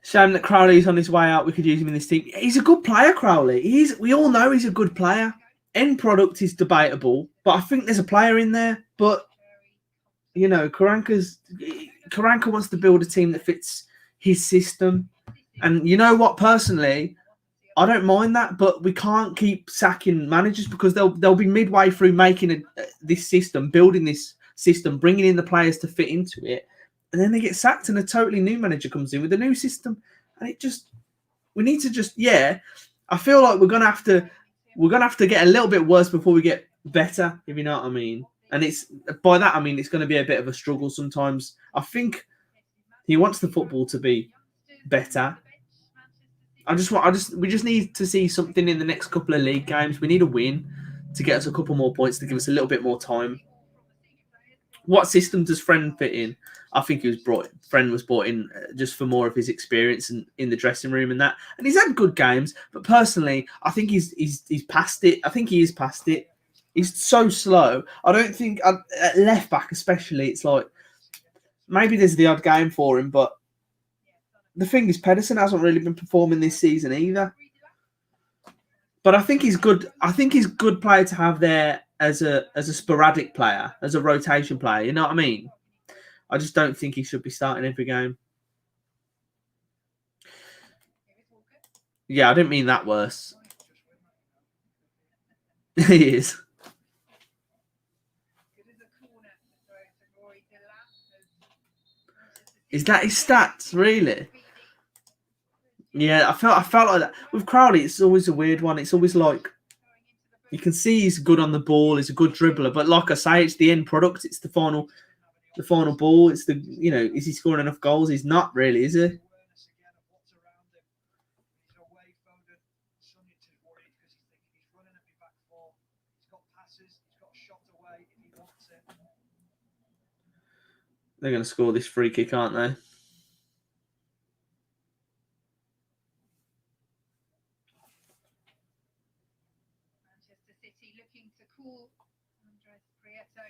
Shame that Crowley's on his way out. We could use him in this team. He's a good player, Crowley. We all know he's a good player. End product is debatable, but I think there's a player in there. But Karanka wants to build a team that fits his system. And you know what? Personally, I don't mind that, but we can't keep sacking managers because they'll be midway through making this system, building this system, bringing in the players to fit into it. And then they get sacked and a totally new manager comes in with a new system. And we need to I feel like we're going to have to get a little bit worse before we get better, if you know what I mean. And it's by that I mean it's going to be a bit of a struggle sometimes. I think he wants the football to be better. We just need to see something in the next couple of league games. We need a win to get us a couple more points to give us a little bit more time. What system does Friend fit in? I think Friend was brought in just for more of his experience in the dressing room and that. And he's had good games, but personally, I think he's past it. I think he is past it. He's so slow. I don't think at left back especially. It's like maybe there's the odd game for him, but the thing is, Pedersen hasn't really been performing this season either. But I think he's good. I think he's a good player to have there as a sporadic player, as a rotation player. You know what I mean? I just don't think he should be starting every game. Yeah, I didn't mean that worse. He is. Is that his stats, really? Yeah, I felt like that. With Crowley, it's always a weird one. It's always like you can see he's good on the ball, he's a good dribbler, but like I say, it's the end product, it's the final ball, it's the is he scoring enough goals? He's not really, is he? They're going to score this free kick, aren't they? Manchester City looking to call Andres Prieto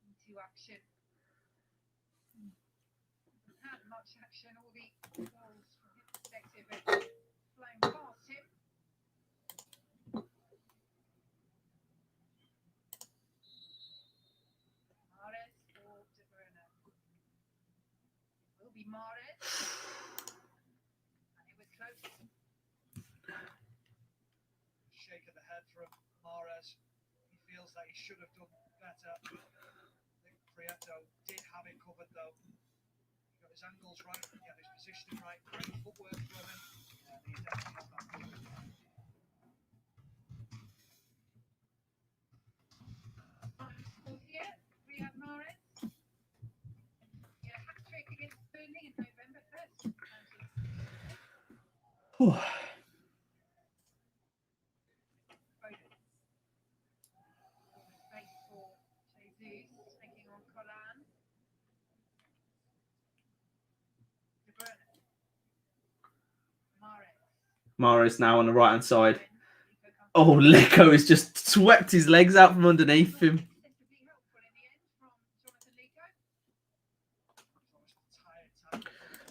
into action. Hasn't had much action, all the goals from his perspective have flown past him. Mahrez or De Bruyne. It will be Mahrez. And it was close. Shake of the head from Mahrez. He feels that he should have done better. I think Prieto did have it covered though. He got his angles right, he had his positioning right, great footwork from him. And he definitely has that covered. Here, Riyad Mahrez. He had a hat-trick against Burnley in November 1st. Space for Jesus taking on Colan. De Bruyne. Mahrez now on the right hand side. Oh, Leko has just swept his legs out from underneath him.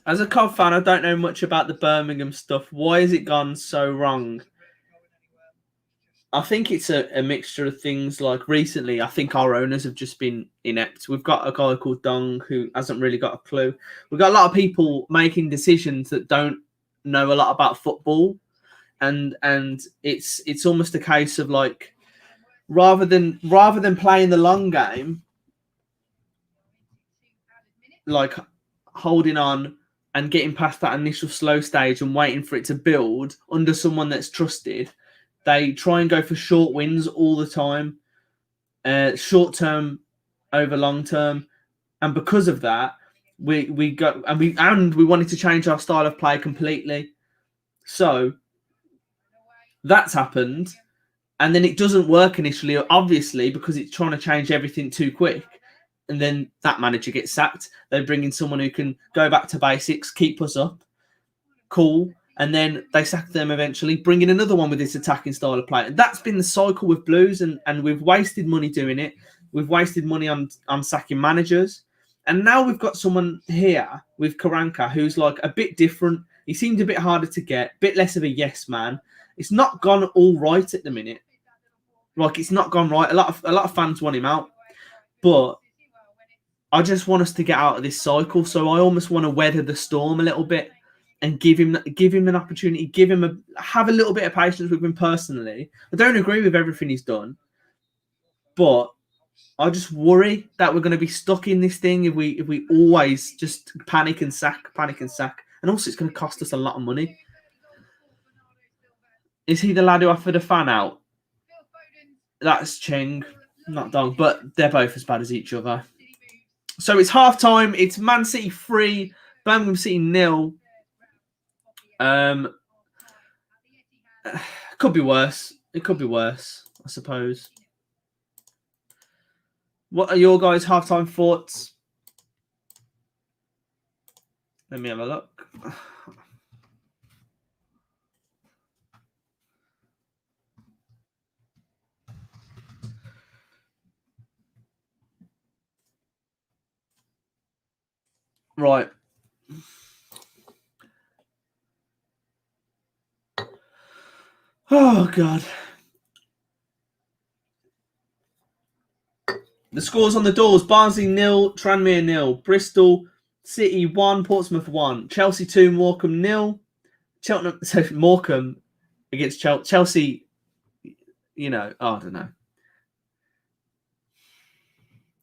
As a COD fan, I don't know much about the Birmingham stuff. Why has it gone so wrong? I think it's a mixture of things. Like recently, I think our owners have just been inept. We've got a guy called Dong who hasn't really got a clue. We've got a lot of people making decisions that don't know a lot about football. And it's almost a case of like rather than playing the long game, like holding on and getting past that initial slow stage and waiting for it to build under someone that's trusted, they try and go for short wins all the time, short term over long term, and because of that, we wanted to change our style of play completely. So that's happened, and then it doesn't work initially, obviously, because it's trying to change everything too quick. And then that manager gets sacked. They bring in someone who can go back to basics, keep us up, cool, and then they sack them eventually, bring in another one with this attacking style of play. And that's been the cycle with Blues, and we've wasted money doing it. We've wasted money on sacking managers. And now we've got someone here with Karanka who's like a bit different. He seemed a bit harder to get, a bit less of a yes man. It's not gone all right at the minute. Like, it's not gone right. A lot of fans want him out. But I just want us to get out of this cycle. So I almost want to weather the storm a little bit and give him an opportunity, have a little bit of patience with him personally. I don't agree with everything he's done, but I just worry that we're going to be stuck in this thing if we always just panic and sack. And also it's going to cost us a lot of money. Is he the lad who offered a fan out? That's Cheng. Not dog, but they're both as bad as each other. So it's half time. It's Man City 3, Birmingham City 0. Could be worse. It could be worse, I suppose. What are your guys' halftime thoughts? Let me have a look. Right. Oh, God. The scores on the doors: Barnsley 0, Tranmere 0, Bristol City 1, Portsmouth 1, Chelsea 2, Morecambe 0. Cheltenham, so Morecambe against Chelsea, you know, I don't know.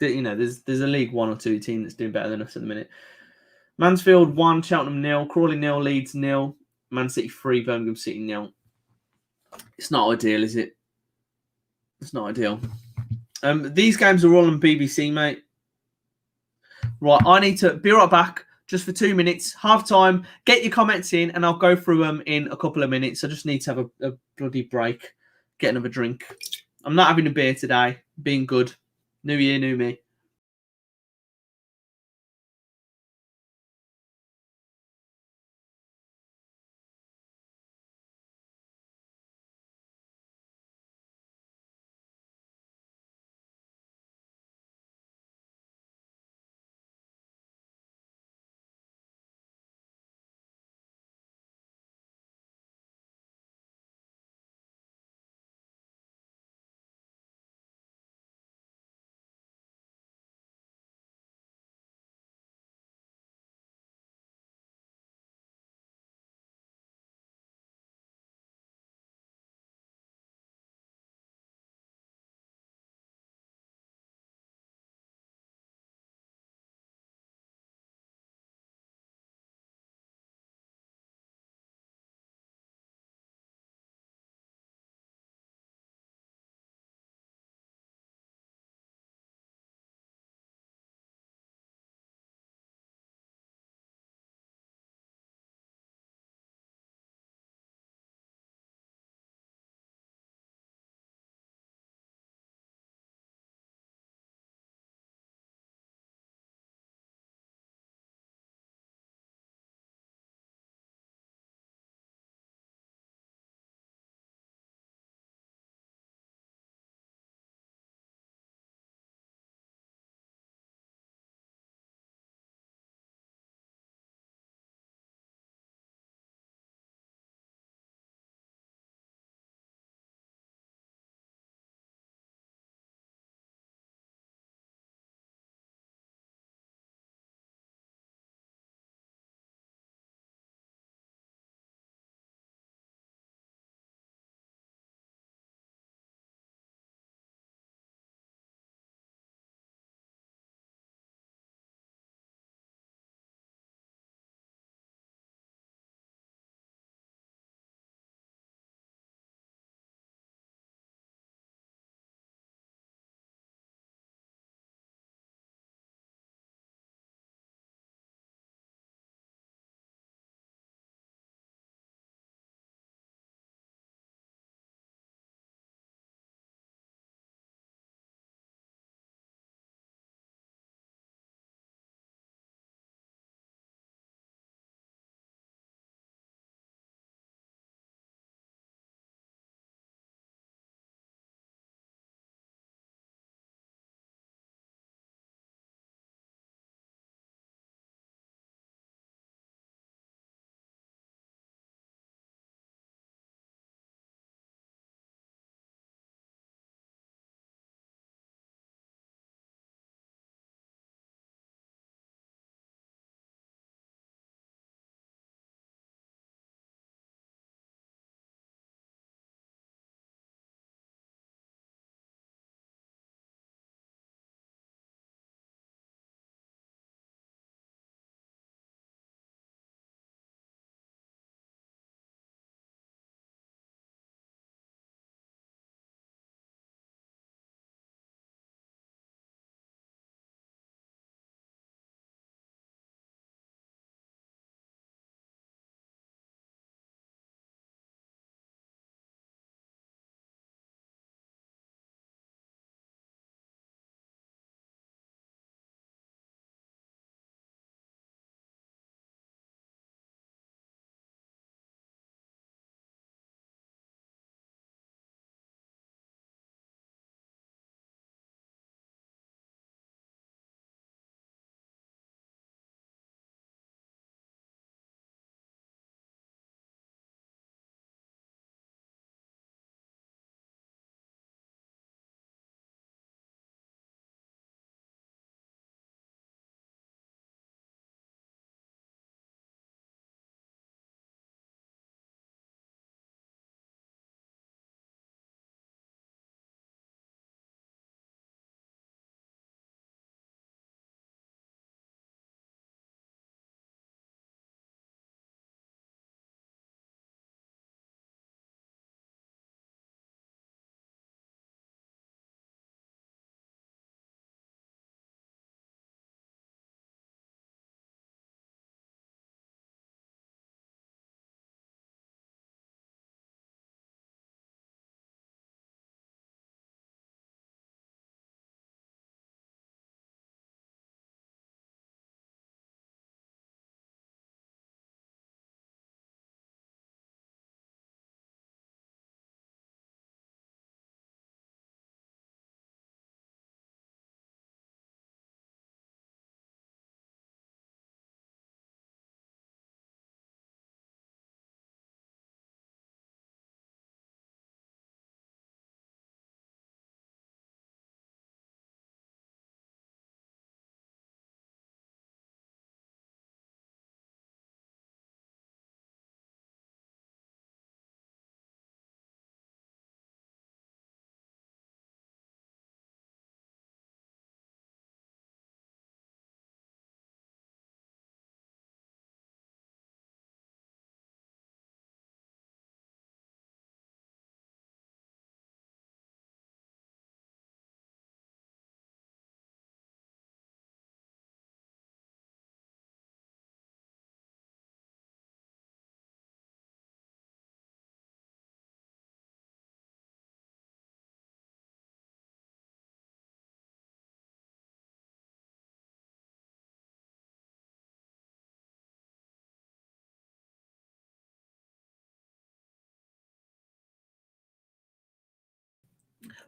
You know, there's a League 1 or 2 team that's doing better than us at the minute. Mansfield 1, Cheltenham 0, Crawley 0, Leeds 0, Man City 3, Birmingham City 0. It's not ideal, is it? It's not ideal. These games are all on BBC, mate. Right, I need to be right back just for 2 minutes, half time. Get your comments in, and I'll go through them in a couple of minutes. I just need to have a bloody break, get another drink. I'm not having a beer today. Being good. New year, new me.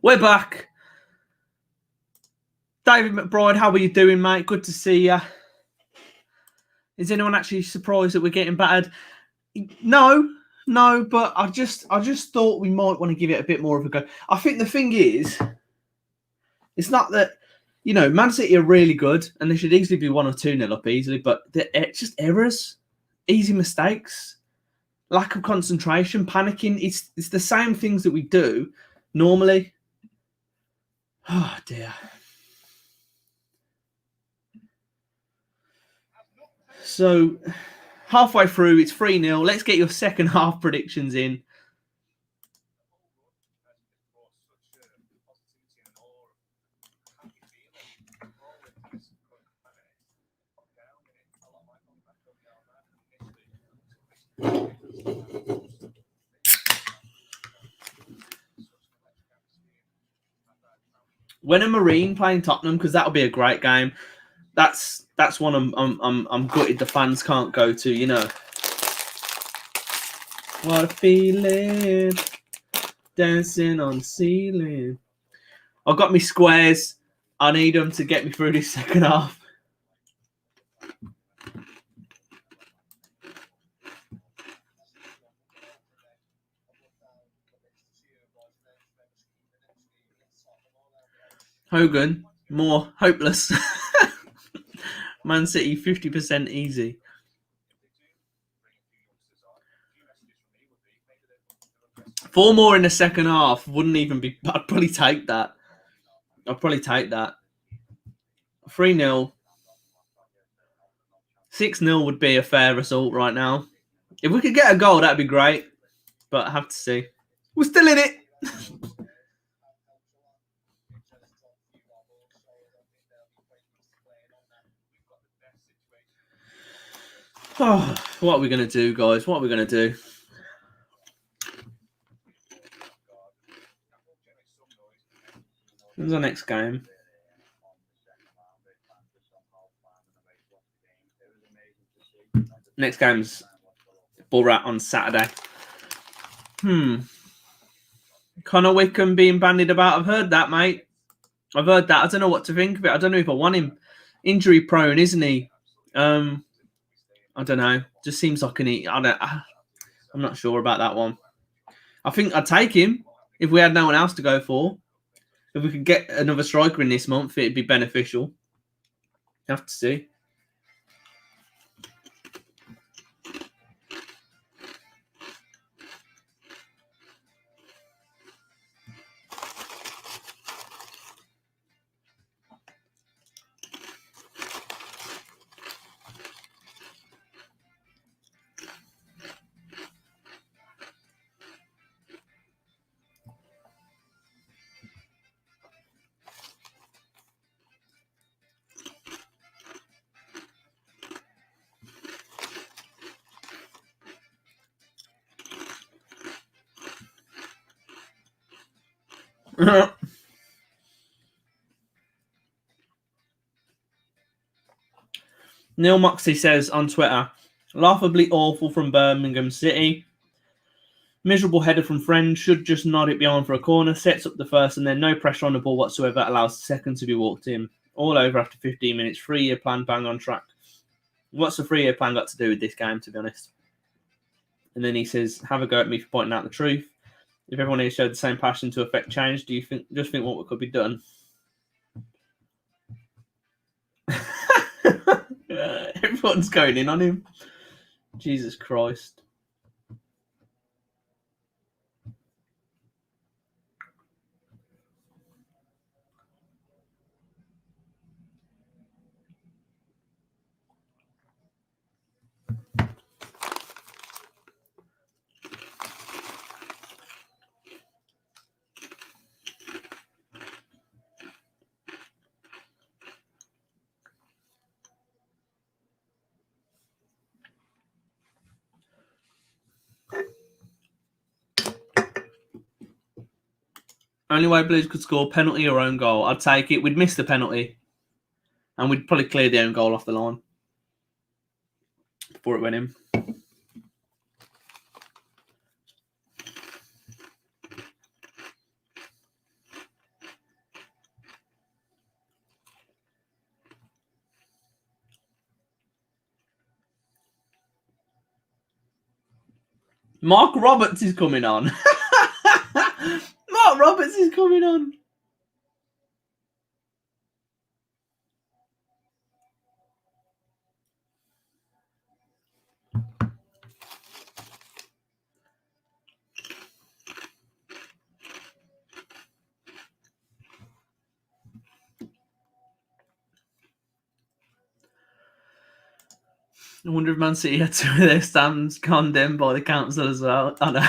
We're back. David McBride, how are you doing, mate? Good to see you. Is anyone actually surprised that we're getting battered? No, but I just thought we might want to give it a bit more of a go. I think the thing is, it's not that, you know, Man City are really good and they should easily be 1 or 2-0 up easily, but it's just errors, easy mistakes, lack of concentration, panicking. It's the same things that we do normally. Oh dear. So halfway through, it's 3-0. Let's get your second half predictions in. When a Marine playing Tottenham, because that'll be a great game. That's one I'm gutted the fans can't go to. You know, what a feeling, dancing on the ceiling. I've got me squares. I need them to get me through this second half. Hogan, more hopeless. Man City, 50% easy. 4 more in the second half wouldn't even be. I'd probably take that. 3-0. 6-0 would be a fair result right now. If we could get a goal, that'd be great. But I have to see. We're still in it. Oh, what are we going to do, guys? What are we going to do? When's our next game? Next game's Borat on Saturday. Connor Wickham being bandied about. I've heard that, mate. I've heard that. I don't know what to think of it. I don't know if I want him. Injury prone, isn't he? I don't know. Just seems like I'm not sure about that one. I think I'd take him if we had no one else to go for. If we could get another striker in this month, it'd be beneficial. Have to see. Neil Moxley says on Twitter, laughably awful from Birmingham City. Miserable header from Friend, should just nod it behind for a corner, sets up the first and then no pressure on the ball whatsoever, allows the second to be walked in. All over after 15 minutes, 3-year plan bang on track. What's the 3-year plan got to do with this game, to be honest? And then he says, have a go at me for pointing out the truth. If everyone here showed the same passion to affect change, do you think what could be done? Everyone's going in on him. Jesus Christ. Only way Blues could score, penalty or own goal. I'd take it. We'd miss the penalty. And we'd probably clear the own goal off the line before it went in. Mark Roberts is coming on. Mark Roberts is coming on. I wonder if Man City had two of their stands condemned by the council as well. I know.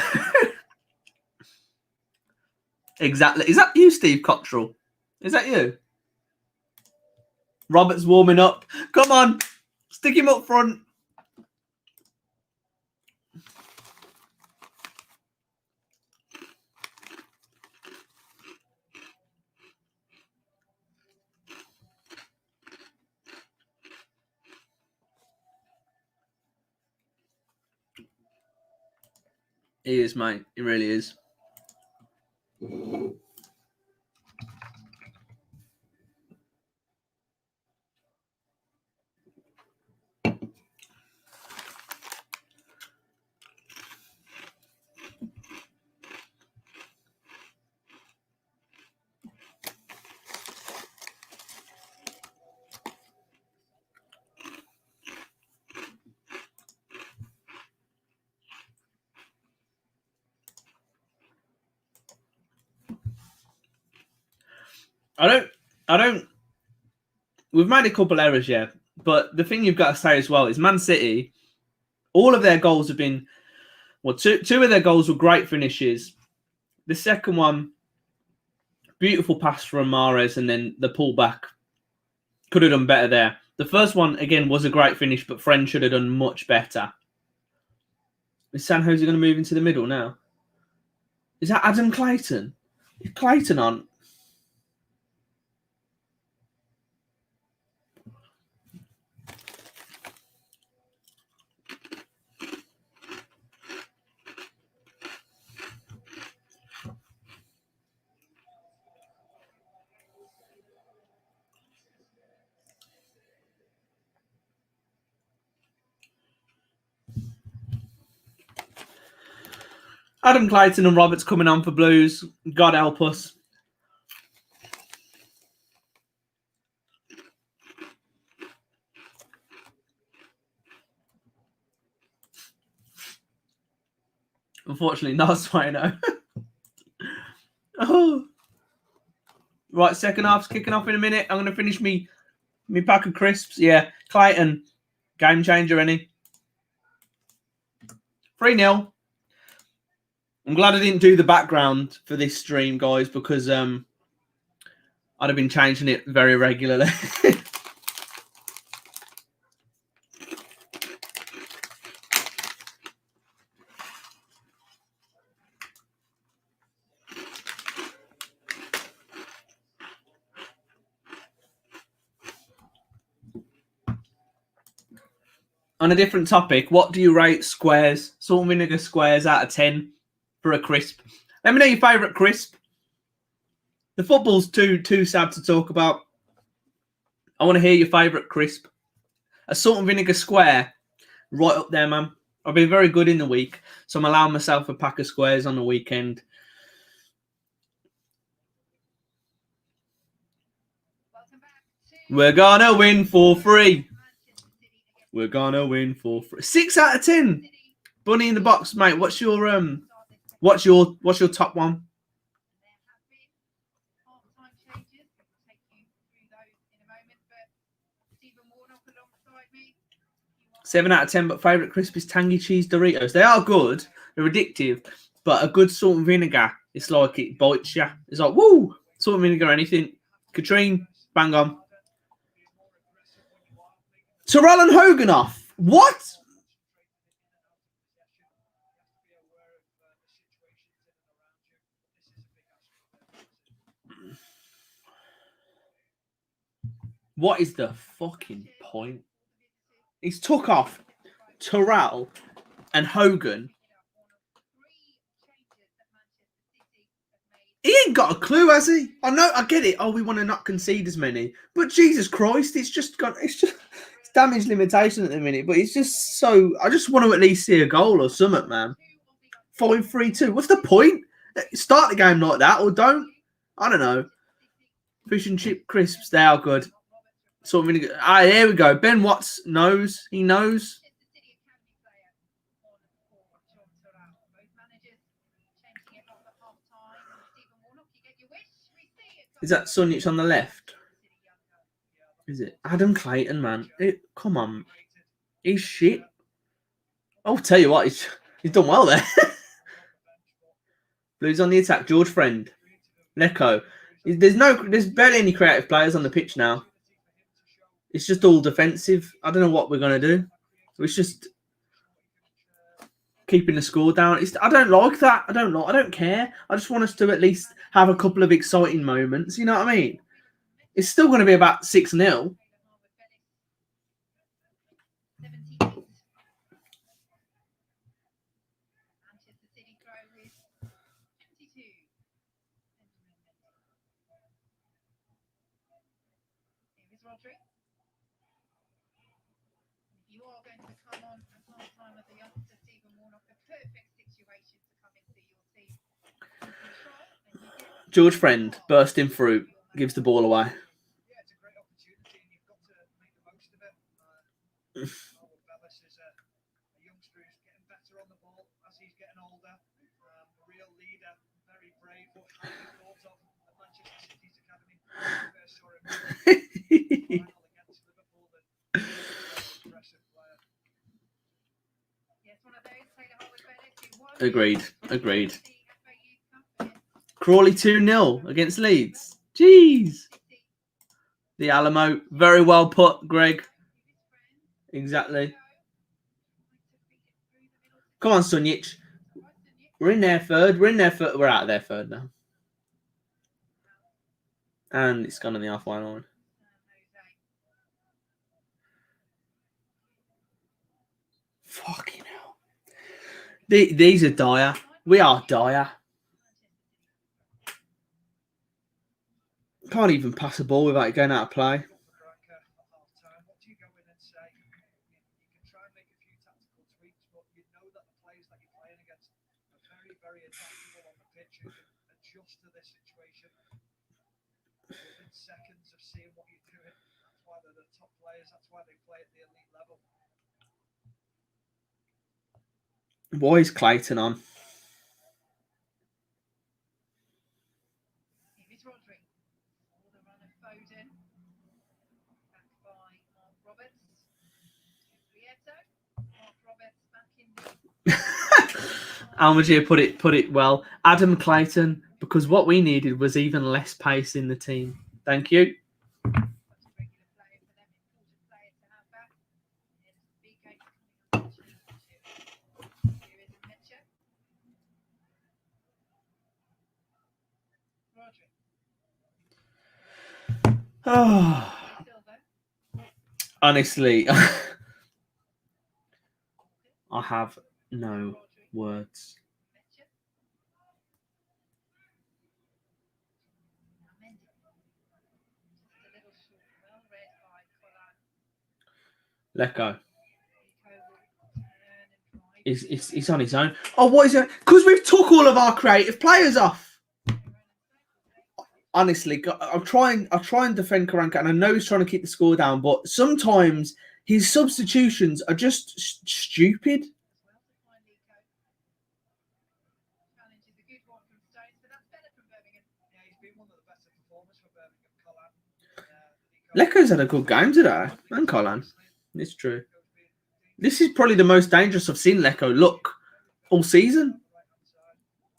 Exactly. Is that you, Steve Cottrell? Is that you? Robert's warming up. Come on. Stick him up front. He is, mate. He really is. I don't. We've made a couple errors, yeah. But the thing you've got to say as well is Man City, all of their goals have been, well, two of their goals were great finishes. The second one, beautiful pass from Mahrez, and then the pullback. Could have done better there. The first one, again, was a great finish, but Friend should have done much better. Is San Jose going to move into the middle now? Is that Adam Clayton? Is Clayton on? Adam Clayton and Roberts coming on for Blues. God help us. Unfortunately, not Swino. Oh. Right, second half's kicking off in a minute. I'm going to finish me pack of crisps. Yeah, Clayton, game changer, any? 3-0. I'm glad I didn't do the background for this stream, guys, because I'd have been changing it very regularly. On a different topic, what do you rate squares, salt and vinegar squares out of 10 for a crisp? Let me know your favourite crisp. The football's too sad to talk about. I want to hear your favourite crisp. A salt and vinegar square, right up there, man. I've been very good in the week, so I'm allowing myself a pack of squares on the weekend. We're gonna win for free. We're gonna win for free. 6 out of 10. Bunny in the box, mate. What's your top one? 7 out of 10, but favourite crisp is tangy cheese Doritos. They are good. They're addictive, but a good salt and vinegar, it's like it bites you. It's like, woo! Salt and vinegar, anything. Katrine, bang on. Terrell and Hoganoff. What? What is the fucking point? He's took off Terrell and Hogan. He ain't got a clue, has he? I know, I get it. Oh, we want to not concede as many. But Jesus Christ, it's damage limitation at the minute. But it's just so, I just want to at least see a goal or something, man. 5-3-2. What's the point? Start the game like that or don't. I don't know. Fish and chip crisps, they are good. So really good. Ah, here we go. Ben Watts knows. He knows. Is that Sunjic on the left? Is it Adam Clayton, man? Come on, he's shit. I'll tell you what, he's done well there. Blues on the attack. George Friend, Neko. There's barely any creative players on the pitch now. It's just all defensive. I don't know what we're gonna do. It's just keeping the score down. I don't like that. I don't care. I just want us to at least have a couple of exciting moments. You know what I mean? It's still going to be about 6-0. You are going to come on at half time of the youngster Stephen Warnock, a perfect situation to come into your team. George Friend bursting through, gives the ball away. Yeah, it's a great opportunity, and you've got to make the most of it. Howard Bellis is a youngster who's getting better on the ball as he's getting older. A real leader, very brave, but highly thought of at Manchester City's academy. First saw him final against Liverpool. Impressive player. Yes, one of those, Taylor Howard Bellis. Agreed. Crawley 2-0 against Leeds. Jeez. The Alamo. Very well put, Greg. Exactly. Come on, Sunjic. We're in their third. We're out of their third now. And it's gone on the halfway line. Fucking hell. These are dire. We are dire. Can't even pass a ball without it going out of play. What do you go in and say? You can try and make a few tactical tweaks, but you know that the players that you're playing against are very, very adaptable on the pitch and can adjust to this situation within seconds of seeing what you're doing. That's why they're the top players. That's why they play at the elite level. Why is Clayton on? Almagier put it well. Adam Clayton, because what we needed was even less pace in the team. Thank you. Oh, honestly, I have no words. Let go. He's on his own. Oh, what is it? Because we've took all of our creative players off. Honestly, I'll try and defend Karanka, and I know he's trying to keep the score down, but sometimes his substitutions are just stupid. Leko's had a good game today, and Colin. It's true. This is probably the most dangerous I've seen Leko look all season.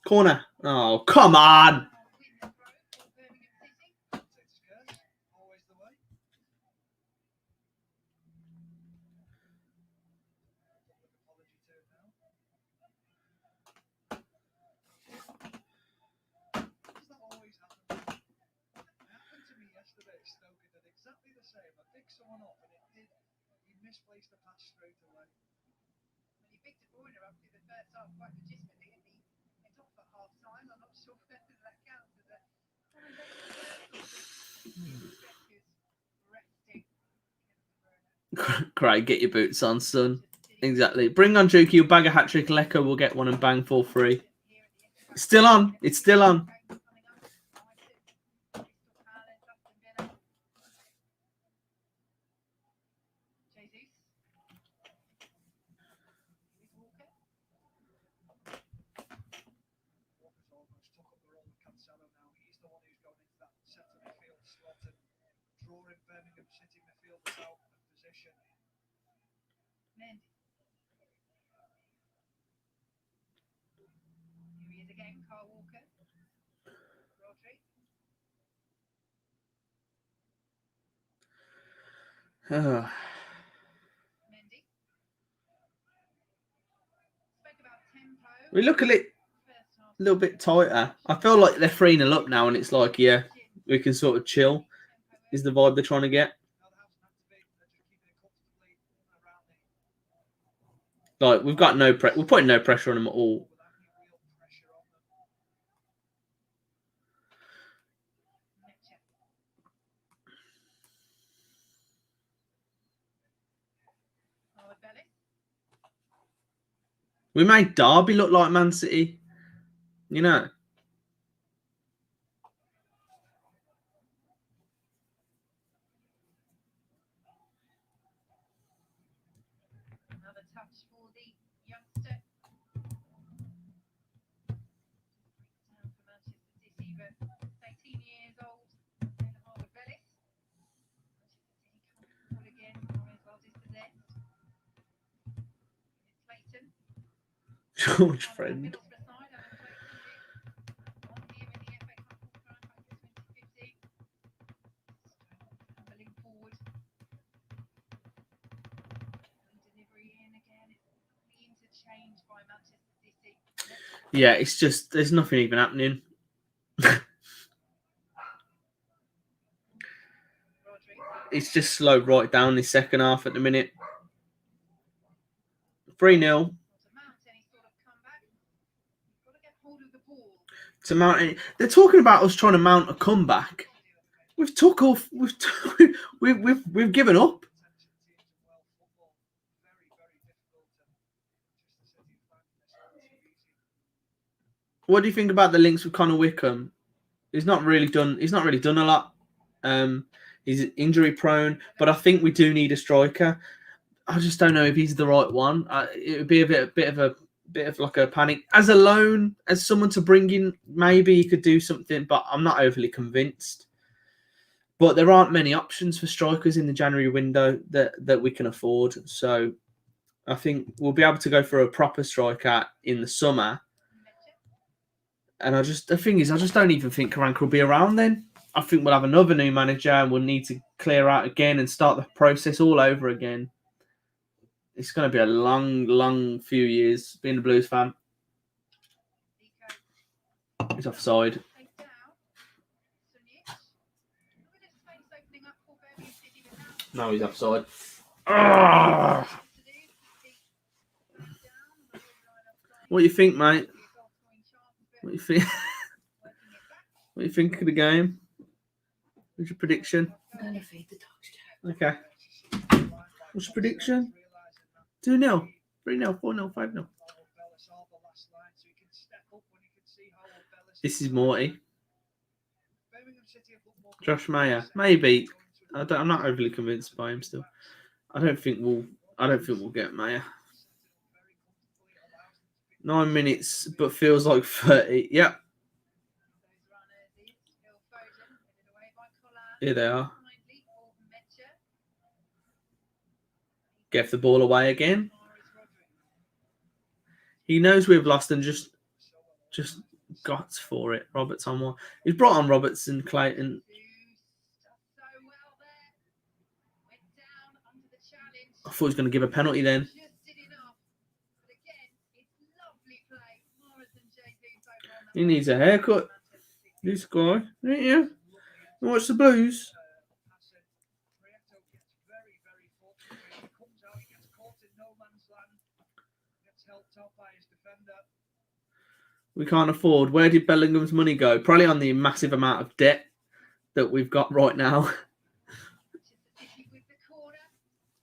Corner. Oh, come on. Misplaced the pass straight away. He picked a corner up in the first half quite legitimately, and it's off at half time. I'm not sure whether that counts as a Craig, get your boots on, son. Exactly. Bring on Juki, you'll bag a hat trick. Leko will get one and bang 4-3. It's still on. It's still on. Walker's almost took up the role of Cancelo now. He's the one who's gone into that centre midfield slot and drawing Birmingham City midfielders out of position. Mendy. Here he is again, Carl Walker. Rodri. Mendy. Spoke about tempo. We look a First half. little bit tighter. I feel like they're 3-0 up now, and it's like, yeah, we can sort of chill. Is the vibe they're trying to get? Now the house activate, they're just keeping it comfortably around the Like, we've got no we're putting no pressure on them at all. without any real pressure on them. Mitchell. Howard Bellis. We made Derby look like Man City. You know? Another touch for the youngster. Down for Manchester City, but 18 years old. Then Howard Bellis. Manchester City can't fall again. Might as well dispossess. It's Clayton. George Friend. Middlesbrough side, Alan Clayton, on here in the FA Cup qualifying back in 2015. Stumbling forward. Delivery in again. It's the interchange by Manchester City. Yeah, it's just, there's nothing even happening. Rodri. It's just slowed right down this second half at the minute. 3-0 Not to mount any sort of comeback. You've got to get hold of the ball. to mount any. They're talking about us trying to mount a comeback. We've took off. We've given up. Attention teams and well football. Very, very difficult to Manchester City find this not too easy. What do you think about the links with Connor Wickham? He's not really done a lot. He's injury prone, but I think we do need a striker. I just don't know if he's the right one. It would be a bit of like a panic as a loan, as someone to bring in. Maybe he could do something, but I'm not overly convinced. But there aren't many options for strikers in the January window that we can afford. So I think we'll be able to go for a proper striker in the summer. And the thing is, I just don't even think Karanka will be around then. I think we'll have another new manager and we'll need to clear out again and start the process all over again. It's going to be a long, long few years being a Blues fan. He's offside. No, he's offside. What do you think, mate? What do you think? What do you think of the game? What's your prediction? I'm going to feed the dogs. Okay. What's your prediction? 2-0, 3-0, 4-0, 5-0. This is Morty. Josh Mayer, maybe. I'm not overly convinced by him still. I don't think we'll get Mayer. 9 minutes, but feels like 30. Yep. Here they are. Gave the ball away again. He knows we've lost and just got for it. Roberts on one. He's brought on Roberts and Clayton. I thought he was going to give a penalty then. He needs a haircut. This guy, ain't you? Watch the Blues. We can't afford. Where did Bellingham's money go? Probably on the massive amount of debt that we've got right now.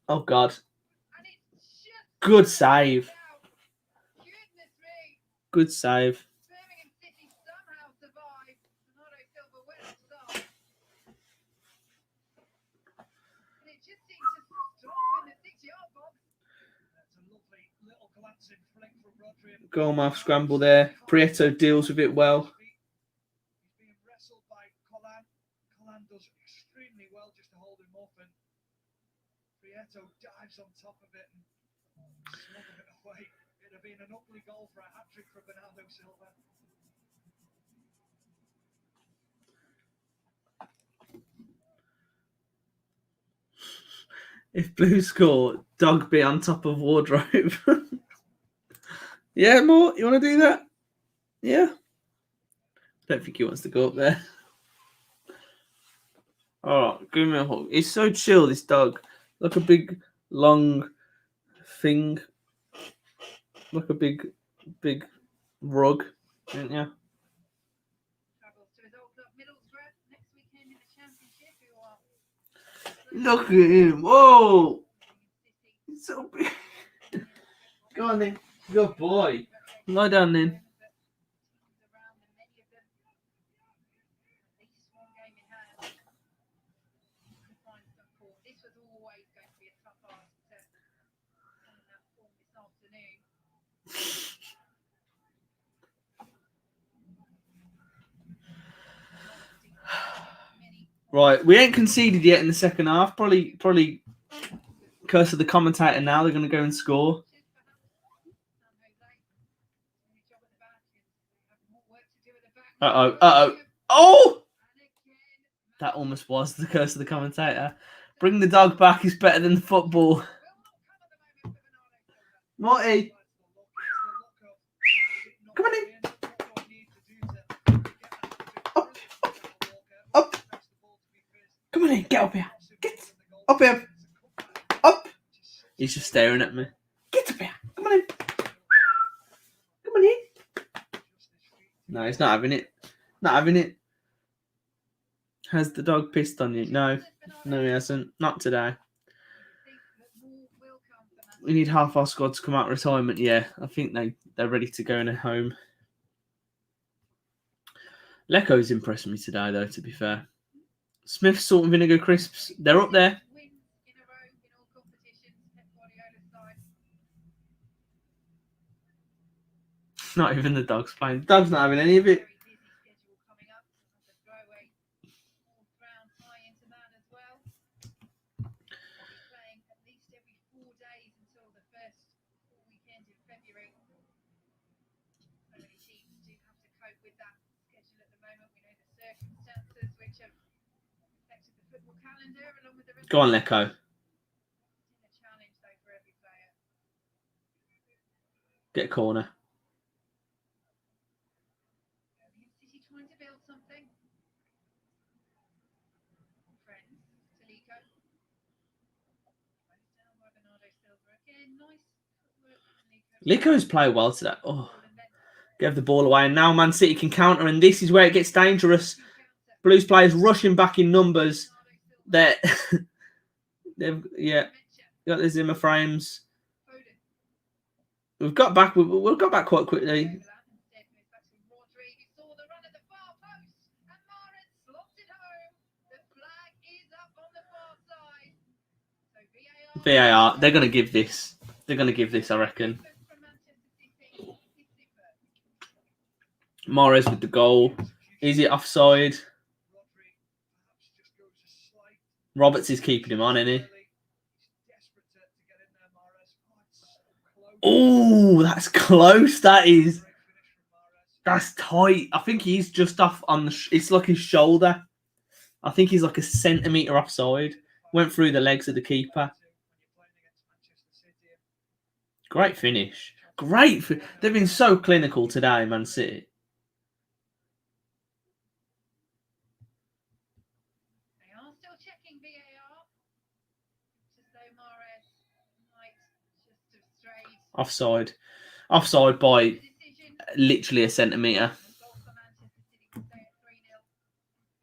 Oh, God. Good save. Goodness me. Good save. Birmingham City somehow survived. Bernardo Silva went offside. And it just seemed to stop in the 6-yard box. That's a lovely little glancing flick from Rodri. Goalmouth scramble there. Prieto deals with it well. He's being wrestled by Collan. Collan does extremely well just to hold him up, and Prieto dives on top of it and smothers it away. It'd have been an ugly goal for a hat-trick from Bernardo Silva. If Blues score, dog be on top of wardrobe. Yeah, Mort, you want to do that? Yeah. Don't think he wants to go up there. Oh, give me a hug. He's so chill, this dog. Like a big, long thing. Like a big rug, don't you? Travels to his old club Middlesbrough next weekend in the Championship, who are Look at him. Whoa. Birmingham City. He's so big. Go on then. Good boy. Lie down then. Teams around them, many of them at least one game in hand. To find some form. This was always going to be a tough ask to find that form this afternoon. Right, we ain't conceded yet in the second half. Probably curse of the commentator now. They're going to go and score. Oh! That almost was the curse of the commentator. Bring the dog back is better than the football. Morty, come on in. Up. Come on in, get up here. Get up here. Up. He's just staring at me. Get up here. Come on in. Come on in. No, he's not having it. Not having it. Has the dog pissed on you? No. No, he hasn't. Not today. We need half our squad to come out of retirement. Yeah, I think they're ready to go in a home. Lecco's impressed me today, though, to be fair. Smith's salt and vinegar crisps, they're up there. Not even the dog's playing. The dog's not having any of it. Go on, Lecco. Get a corner. City trying to build something. Friends, Talico. Down by Bernardo Silva again. Nice footwork from Talico. Lecco's played well today. Oh, gave the ball away, and now Man City can counter, and this is where it gets dangerous. Blues players rushing back in numbers. They've got the Zimmer frames. We've got back quite quickly. VAR, they're going to give this. They're going to give this, I reckon. Mahrez with the goal. Is it offside? Roberts is keeping him on, isn't he? Oh, that's close. That is. That's tight. I think he's just off on the. It's like his shoulder. I think he's like a centimetre offside. Went through the legs of the keeper. Great finish. They've been so clinical today, Man City. They are still checking VAR. Just though Mahrez might just have strayed. Offside. Offside by literally a centimetre. Goal for Manchester City to stay at 3-0.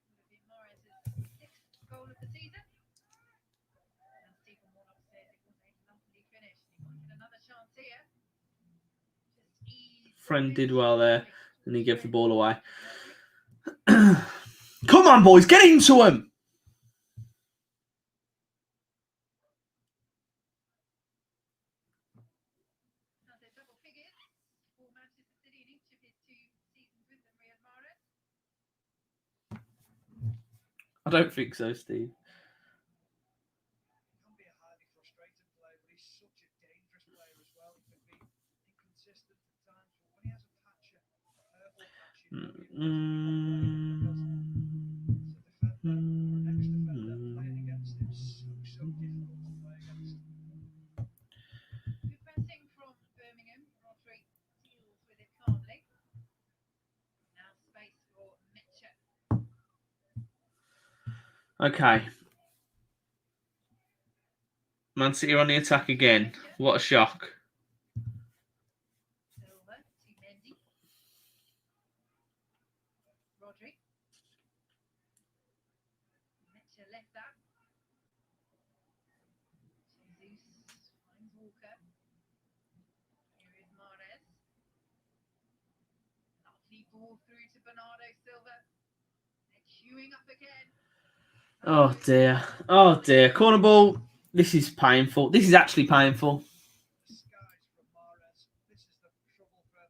Would have been Mahrez's 6th goal of the season. And Stephen Warnock said it was a lovely finish. He might get another chance. Friend did well there, and he gave the ball away. Come on, boys, get into him. I don't think so, Steve. He can be a highly frustrating player, but he's such a dangerous player as well. He can be inconsistent at times, but when he has a patch, a purple patch, you know he looks as a defender, or an ex-defender, playing against him, so difficult to play against. Good pressing from Birmingham. Rodri deals with it calmly. Now space for Mitchell. Okay. Man City on the attack again. What a shock. Silva to Mendy. Rodri. Mitchell left that. Jesus finds Walker. Here is Mahrez. Lovely ball through to Bernardo Silva. They're queuing up again. Oh dear. Oh dear. Corner ball. This is painful. This is actually painful. The skies from Mahrez. This is the trouble for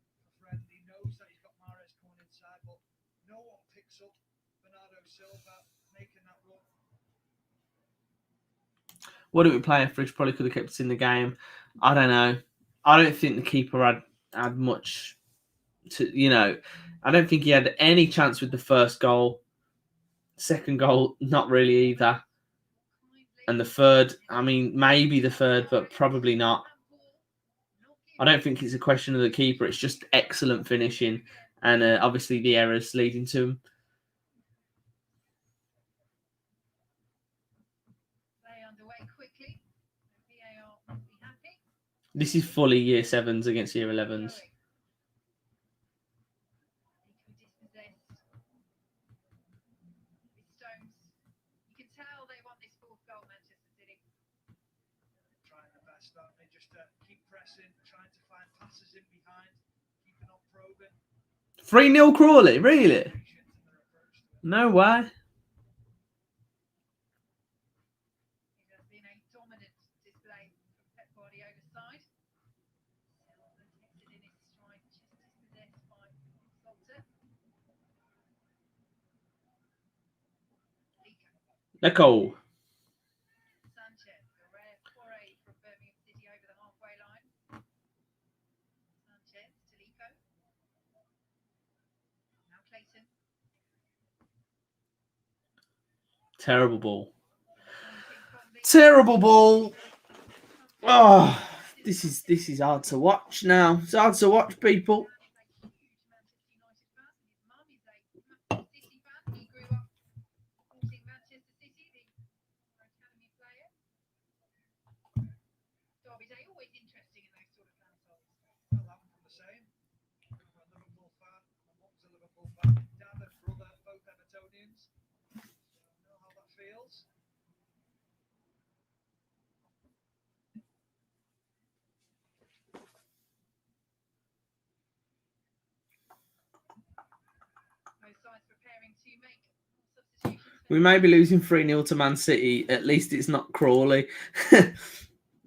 Friend. He knows that he's got Mahrez coming inside, but no one picks up Bernardo Silva making that run. What did we play? Fridge probably could have kept us in the game. I don't know. I don't think the keeper had much to, I don't think he had any chance with the first goal. Second goal, not really either. And the third, I mean, maybe the third, but probably not. I don't think it's a question of the keeper. It's just excellent finishing. And obviously the errors leading to him. This is fully year 7s against year 11s. Trying the best, aren't they? Just keep pressing, trying to find passes in behind, keeping on probing. 3-0 Crawley, really? No way. It has been a dominant display from Pep Guardiola's side. Silva texted in his stride, just dispossessed by Salter. Leco. Sanchez, a rare foray from Birmingham City over the halfway line. Sanchez to Lico. Now Clayton. Terrible ball. Terrible ball. Oh, this is hard to watch now. It's hard to watch, people. Always interesting in those sort of consoles. Well, I'm from the same. I'm a Liverpool fan. My mum's a Liverpool fan. Dad and brother, both Evertonians. So I know how that feels. Both sides preparing to make substitutions. We may be losing 3-0 to Man City. At least it's not Crawley.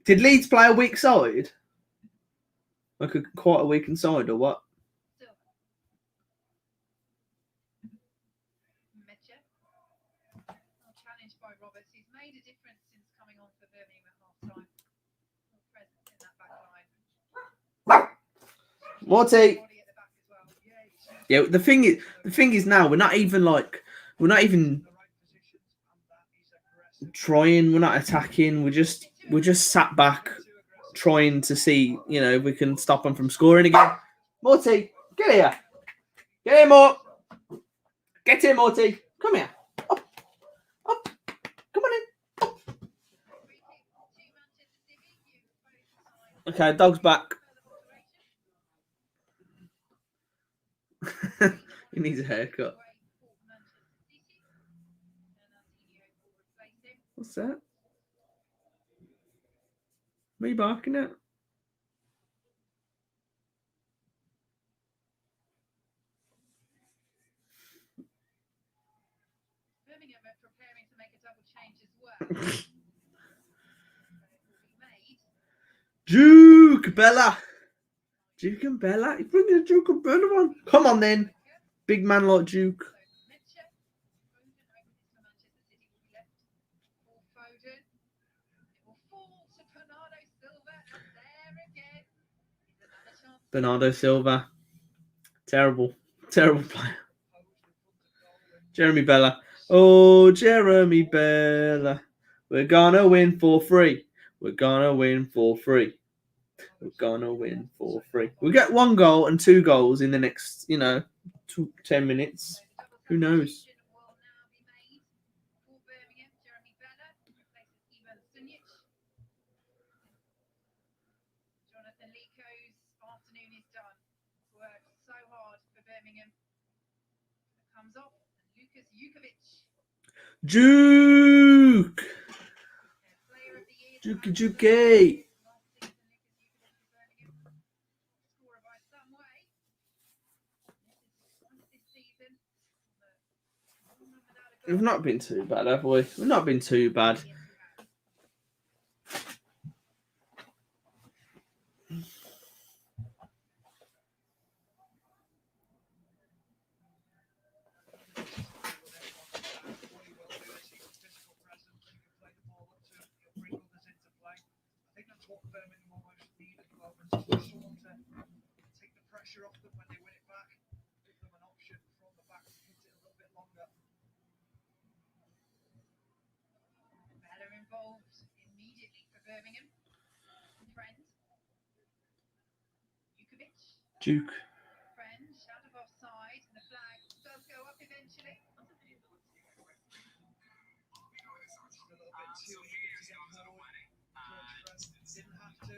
Did Leeds play a weak side? Like quite a weakened side or what? Mitchell. Challenged by Roberts, who's made a difference since coming on for Birmingham at half-time. Present in that back line. Morty. Yeah, the thing is now we're not even trying. We're not attacking. We're just sat back, trying to see if we can stop them from scoring again. Morty, get here. Get here, Mort. Get here, Morty. Come here. Up. Come on in. Up. Okay, dog's back. He needs a haircut. What's that? What are you barking at? preparing to make a double change as well. So it will be made. Duke Bella. Duke and Bella. He's bringing the Duke and Bella on. Come on then. Big man like Duke. So Mitchell, Foden over this for Manchester City will be left for Foden. It will fall to Bernardo Silva, and there again is another chance. Bernardo Silva. Terrible. Terrible player. Jeremy Bella. Oh, Jeremy Bella. We're gonna win for free. We're gonna win for free. We're gonna win for free. We'll get 1 goal and 2 goals in the next, 10 minutes. Who knows? Will now be made for Birmingham. Jeremy Bella replaces Ivan Sunic. Jonathan Liko's afternoon is done. Worked so hard for Birmingham. It comes off, and Lucas Jukovic, Duke. player of the year. Juke. Last season, Lucas Jukovic for Birmingham. Scorer by some way. This season. We've not been too bad, have we? We've not been too bad. What Birmingham almost need at the moment is someone to take the pressure off them when they win it back, give them an option from the back to hit it a little bit longer. Bella involved immediately for Birmingham. Friend. Jukovic. Duke. Friend out of offside, and the flag does go up eventually. Still a little bit too eager to get forward. Didn't have to.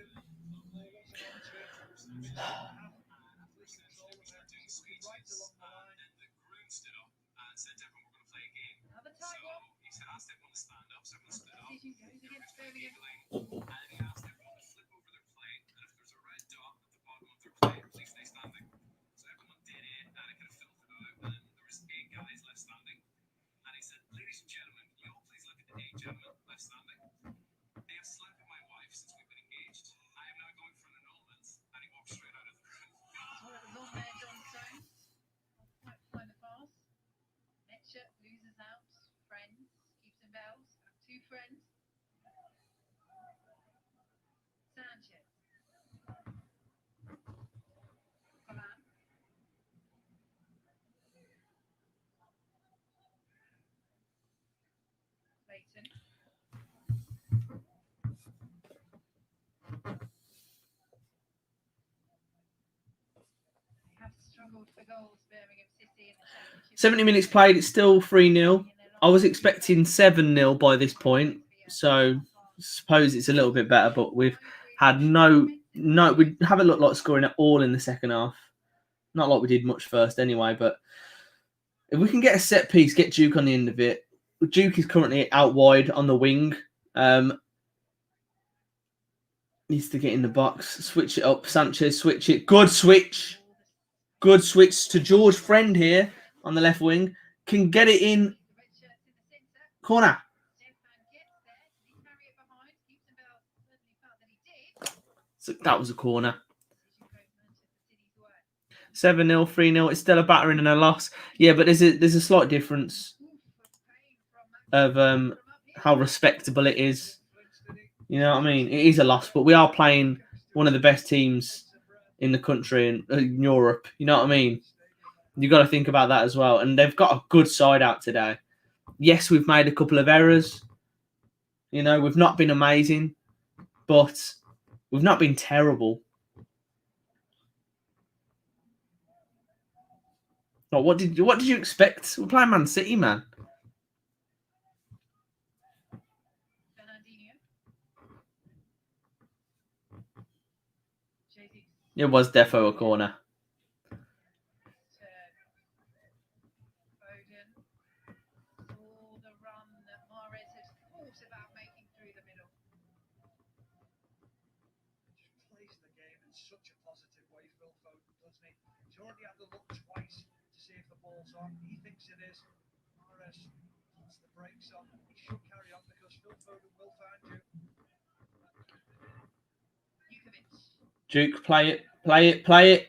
Ball wasn't onto it. Didn't have complete control of it. Looking right along the line. And the groom stood up and said to everyone, we're going to play a game. Another tight one. He said, asked everyone to stand up, so everyone stood up. Decision goes against Birmingham. And he asked everyone to flip over their plate, and if there's a red dot at the bottom of their plate, please stay standing. So everyone did it, and it kind of filtered out, and there was 8 guys left standing. And he said, ladies and gentlemen, you all please look at the 8 gentlemen left standing. They have slept with my wife since we've been engaged. I am now going for an annulment. And he walked straight out of the room. Oh, it was on there, John Stones. Quite find the pass. Metcher loses out. Friends keeps in bells. 2 friends. Sanchez. Coman. Clayton. They have struggled for goals, Birmingham City, in the Championship. 70 minutes played. It's still 3-0. I was expecting 7-0 by this point. So suppose it's a little bit better, but we've had we haven't looked like scoring at all in the second half. Not like we did much first anyway, but if we can get a set piece, get Duke on the end of it. Duke is currently out wide on the wing. Needs to get in the box. Switch it up. Sanchez, switch it. Good switch. Good switch to George Friend here on the left wing. Can get it in. Corner. So that was a corner. 7-0, 3-0. It's still a battering and a loss. Yeah, but there's a slight difference of how respectable it is. You know what I mean? It is a loss, but we are playing one of the best teams in the country and in Europe. You know what I mean? You got to think about that as well. And they've got a good side out today. Yes, we've made a couple of errors. You know, we've not been amazing, but we've not been terrible. Like, what did you expect? We're playing Man City, man. It was defo a corner. Such a positive way, Phil Foden, doesn't he? He's already had the look twice to see if the ball's on. He thinks it is. Mahrez that's the brakes on. He should carry on because Phil Foden will find you. Duke, play it, play it, play it.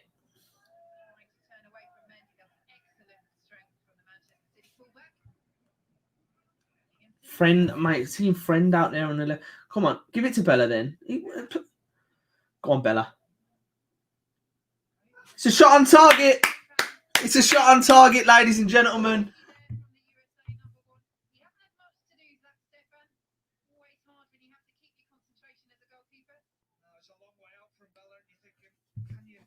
Friend, mate, seeing Friend out there on the left. Come on, give it to Bella then. Go on, Bella. It's a shot on target. It's a shot on target, ladies and gentlemen. It's a long way out from Bella, and you're thinking, can you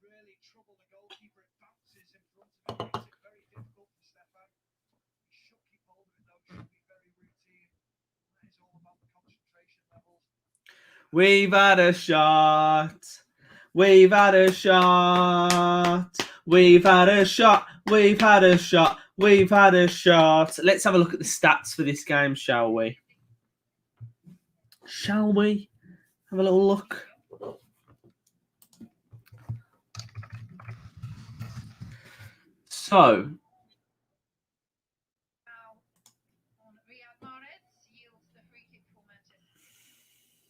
really trouble the goalkeeper? It bounces in front of him, makes it very difficult for Stefan. He should keep hold of it, though. It should be very routine. That is all about the concentration levels. We've had a shot. We've had a shot. We've had a shot. We've had a shot. We've had a shot. Let's have a look at the stats for this game, shall we? Shall we? Have a little look. So,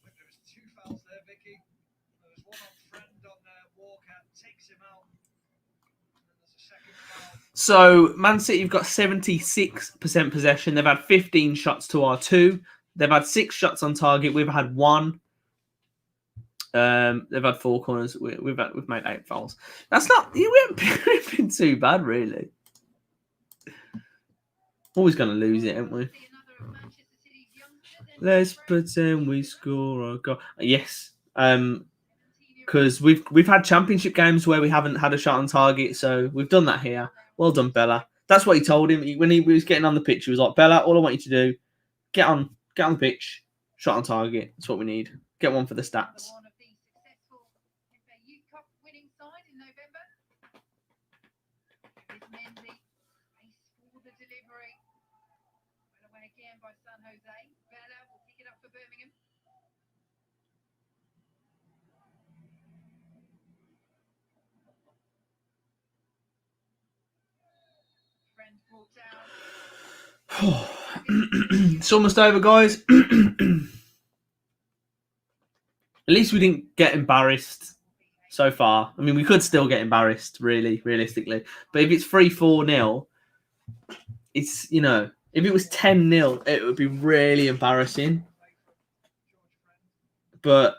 There was two fouls there, Vicky. There was one on Friend on Walker, takes him out. And then there's a second foul. so Man City have got 76% possession. They've had 15 shots to our 2. They've had 6 shots on target. We've had 1. They've had 4 corners. We've made 8 fouls. That's not. We haven't been too bad, really. Always going to lose it, aren't we? Let's pretend we score a goal. Yes. Because we've had championship games where we haven't had a shot on target, so we've done that here. Well done, Bella. That's what he told him when he was getting on the pitch. He was like, Bella, all I want you to do, get on the pitch, shot on target. That's what we need. Get one for the stats. By San Jose. Bella will pick it up for Birmingham. Friend brought down. It's almost over, guys. At least we didn't get embarrassed so far. I mean, we could still get embarrassed, really, realistically. But if it's 3-4-0, it's, you know, if it was 10-0, it would be really embarrassing. But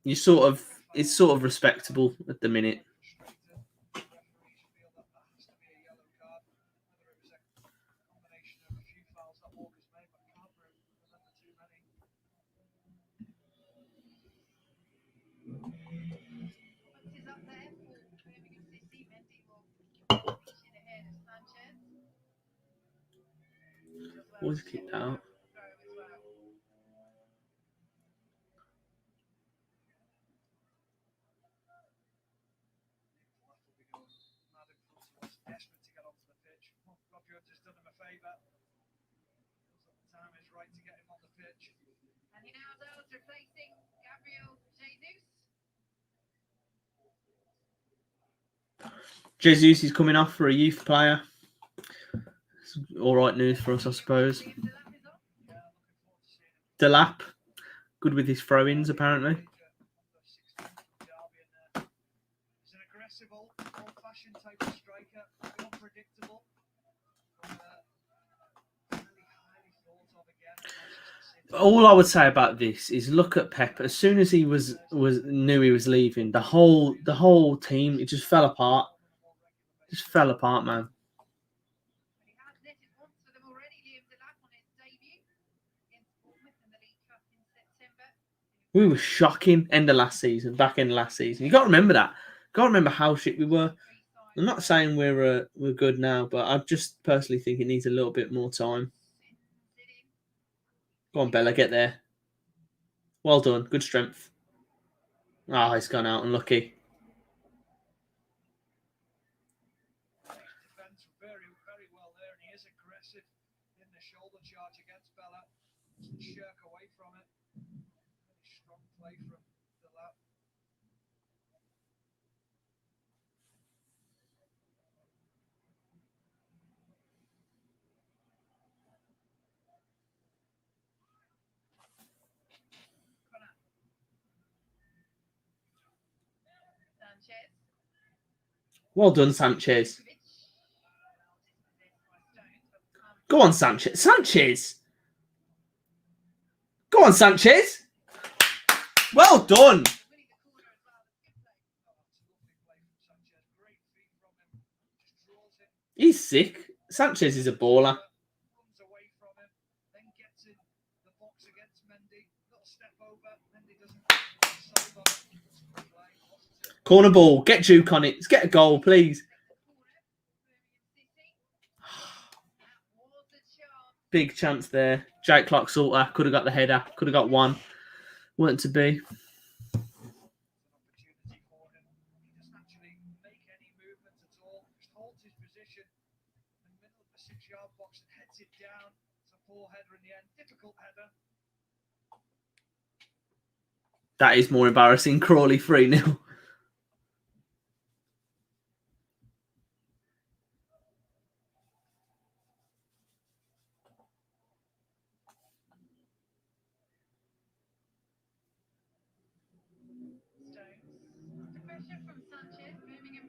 it's sort of respectable at the minute. Always kicked out. Desperate to get onto the pitch. Rob Jones has done him a favour. The time is right to get him on the pitch. And he now does, replacing Gabriel Jesus. Jesus is coming off for a youth player. It's all right news for us, I suppose. Delap, good with his throw-ins, apparently. He's an aggressive, old-fashioned type of striker, unpredictable. All I would say about this is look at Pep. As soon as he knew he was leaving, the whole team, it just fell apart. Just fell apart, man. We were shocking back end of last season. You got to remember that. Got to remember how shit we were. I'm not saying we're good now, but I just personally think it needs a little bit more time. Go on, Bella, get there. Well done. Good strength. Ah, he's gone out. Unlucky. Defends very, very well there, and he is aggressive in the shoulder charge against Bella. Doesn't shirk away from it. Very strong play from the lad. Well done, Sanchez. Go on, Sanchez. Sanchez! Go on, Sanchez! Well done! He's sick. Sanchez is a baller. Runs away from him, then gets in the box against Mendy. Little step over. Mendy doesn't save on it. It's good play, positive. Corner ball. Get Duke on it. Let's get a goal, please. Big chance there. Jake Clark-Salter could have got the header. Could have got one. Weren't to be. An opportunity for him. He doesn't actually make any movement at all. Just holds his position in the middle of the 6-yard box and heads it down. It's a poor header in the end. Difficult header. That is more embarrassing. Crawley 3-0. Stones. Under pressure from Sanchez. Birmingham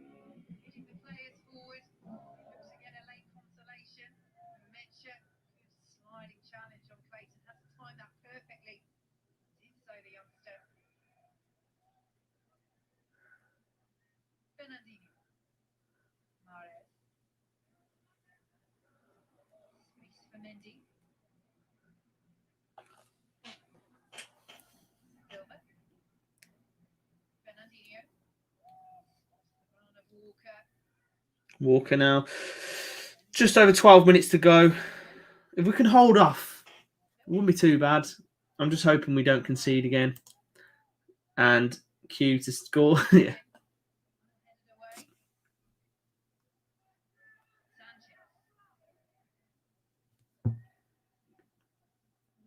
hitting the players forward. Looks again a late consolation. Mecha, good sliding challenge on Clayton. Has to time that perfectly. Did so the youngster. Bernardino. Mahrez. Space for Mendy. Silva. Bernardino. The run of Walker. Walker now. Just over 12 minutes to go. If we can hold off, it wouldn't be too bad. I'm just hoping we don't concede again. And Q to score. Yeah. Headed away. Sanchez.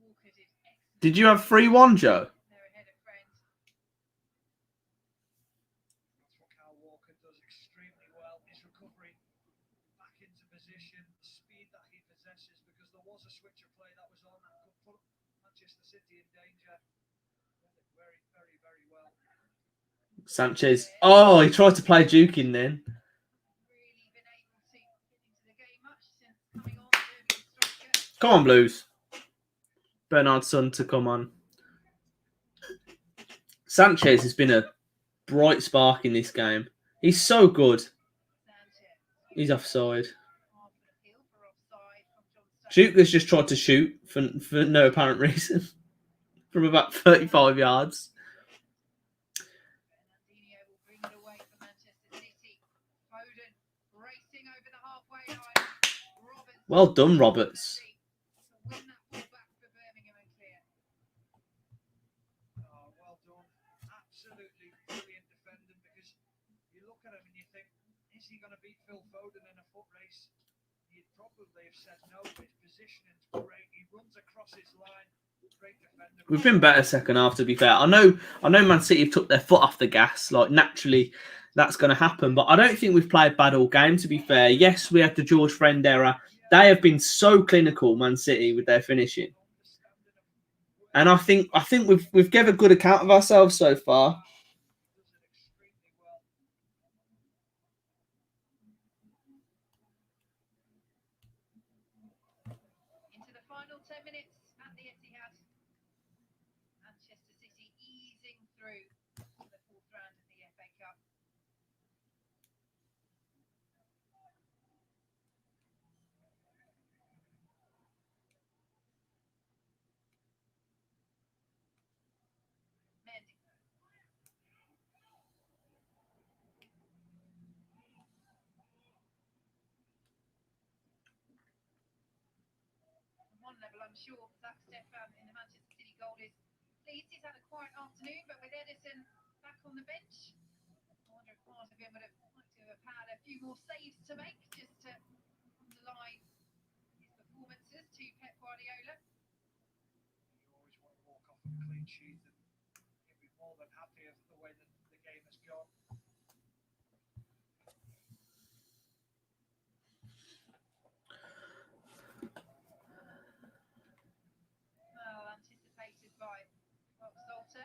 Walker did excellent. Did you have 3-1, Joe? They're ahead of friends. That's what Kyle Walker does extremely well. His recovery back into position, the speed that he possesses, because there was a switch of play that was on that could put Manchester City in danger. Very, very, very well. Sanchez. Oh, he tried to play Duke in then. Really been able to get into the game much since coming on. Birmingham striker. Come on, Blues. Bernard's son to come on. Sanchez has been a bright spark in this game. He's so good. Sanchez. He's offside. Half an appeal for offside from John Stones. Duke has just tried to shoot for no apparent reason from about 35 yards. Bernardino will bring it away for Manchester City. Foden racing over the halfway line. Roberts. Well done, Roberts. To win that ball back for Birmingham and clear. Oh, well done. Absolutely brilliant defending, because you look at him and you think, is he going to beat Phil Foden in a foot race? You'd probably have said no, but his positioning's great. He runs across his line. Great defender. We've been better second half, to be fair. I know Man City have took their foot off the gas. Like, naturally, that's going to happen. But I don't think we've played bad all game, to be fair. Yes, we had the George Friend error. They have been so clinical, Man City, with their finishing. And I think we've given a good account of ourselves so far. Does it extremely well. Into the final 10 minutes at the Etihad. Manchester City easing through to the fourth round of the FA Cup. Mendy. 1 level, I'm sure Zach Stefan in the Manchester City goal is pleased. He's had a quiet afternoon, but with Edison back on the bench, I wonder if part of him would have liked to have had a few more saves to make just to underline his performances to Pep Guardiola. You always want to walk off with a clean sheet, and he'll be more than happy with the way that the game has gone. Well anticipated by Clark-Salter.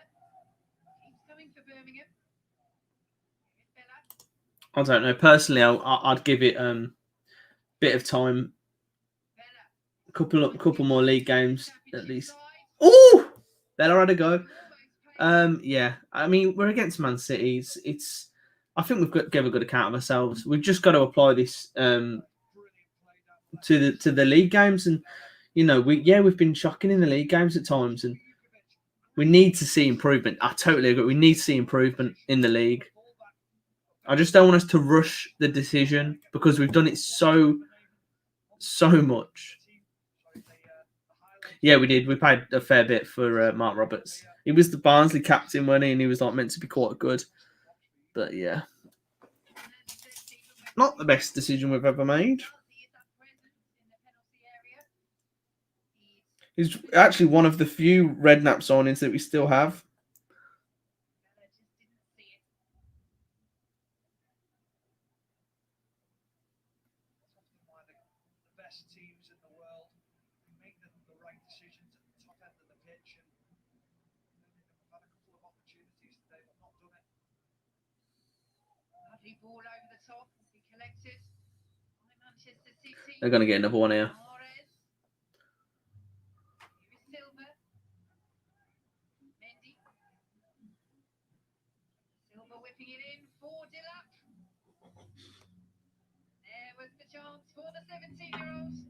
Keeps coming for Birmingham. Here's I don't know. Personally, I'd give it bit of time, a couple more league games at least. Oh, Bella had a go. Yeah, I mean we're against Man City. It's I think we've got to give a good account of ourselves. We've just got to apply this to the league games, and you know we've been shocking in the league games at times, and we need to see improvement. I totally agree. We need to see improvement in the league. I just don't want us to rush the decision because we've done it so much. Yeah, we did. We paid a fair bit for Mark Roberts. He was the Barnsley captain, wasn't he? And he was like meant to be quite good. But yeah, not the best decision we've ever made. He's actually one of the few Redknapp signings that we still have. Teams in the world make the right decisions at the top end of the pitch, and they've had a couple of opportunities today but not done it. Lovely ball over the top as he collected by Manchester City. They're going to get another one here. Silva. Mendy. Silva whipping it in for Dilap. There was the chance for the 17-year-olds.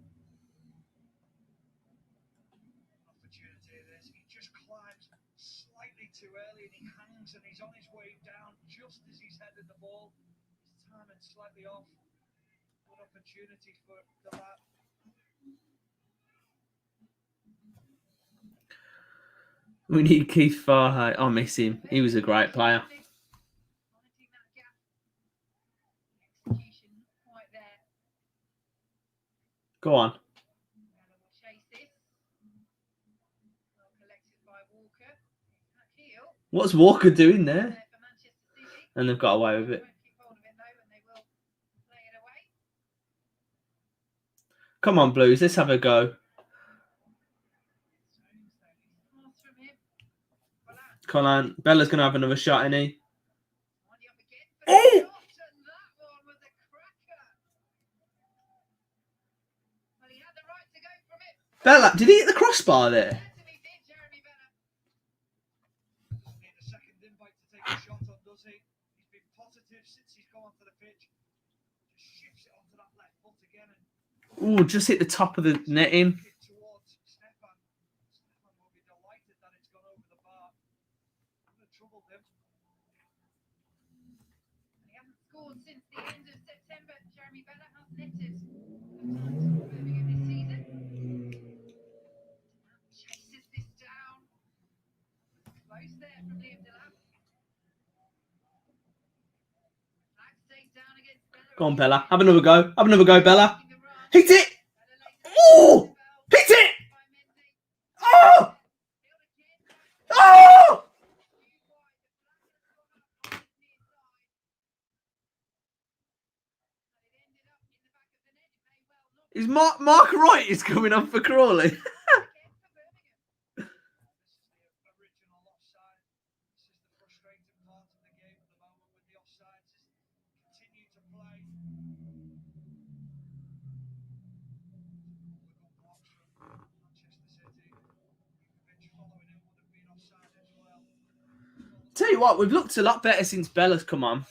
Opportunity this. He just climbs slightly too early and he hangs and he's on his way down just as he's headed the ball. His timing slightly off. Good opportunity for the lad. We need Keith Farhay. I miss him. He was a great player. Go on. What's Walker doing there? And they've got away with it. Come on, Blues. Let's have a go. Come on. Bella's going to have another shot, isn't he? Oh! Bella, did he hit the crossbar there? Ooh, just hit the top of the netting. He hasn't scored since the end of September. Jeremy Bella has netted for Birmingham this season. Chases this down. Close there from Liam Delap. Flag stays down against Bella. Go on, Bella. Have another go. Have another go, Bella. Hit it! Oh! Hit it! Oh! Oh! Is Mark Wright is coming on for Crawley? Tell you what, we've looked a lot better since Bella's come on.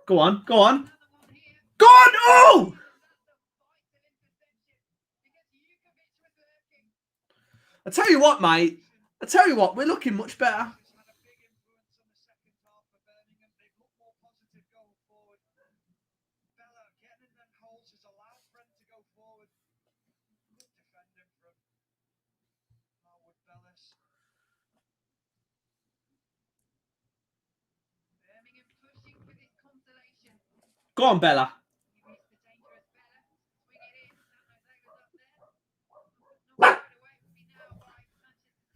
Go on, go on. Go on! Oh! I tell you what, mate. I tell you what, we're looking much better. Go on, Bella.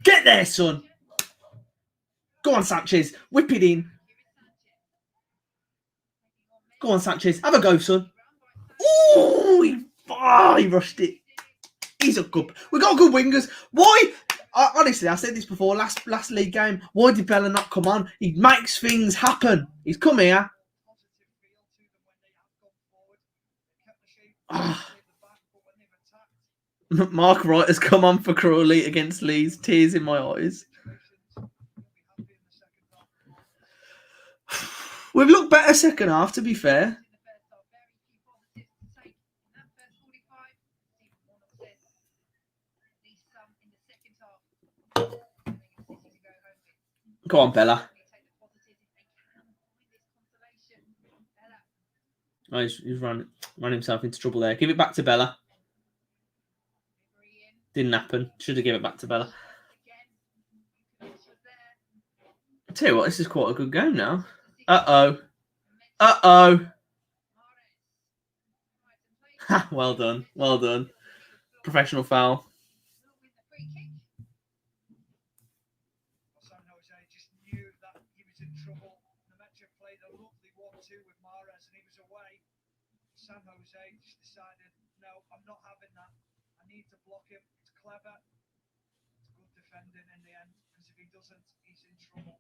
Get there, son. Go on, Sanchez. Whip it in. Go on, Sanchez. Have a go, son. Ooh, he rushed it. He's a good. We got good wingers. Why? Honestly, I said this before. Last league game. Why did Bella not come on? He makes things happen. He's come here. Positive feel to them when they have gone forward. They kept the shape at the back, but when they've attacked, Mark Wright has come on for Crawley against Leeds. Tears in my eyes. situations, he'll be happy in the second half. We've looked better second half, to be fair. In the first half, very few positives to take in that first 45. Stephen Warnock says at least some in the second half. Birmingham City to go home with. Go on, Bella. Only take the positives if they can find this consolation. Bella. Oh, he's run himself into trouble there. Give it back to Bella. Delivery in. Didn't happen. Should have given it back to Bella. Again. Bukovic was there. I tell you what, this is quite a good game now. City. Uh-oh. Uh-oh. Ha, well done. Well done. Professional foul. San Jose just knew that he was in trouble. Nemecha played a lovely 1-2 with Mahrez and he was away. San Jose just decided, no, I'm not having that. I need to block him. It's clever. It's good defending in the end because if he doesn't, he's in trouble.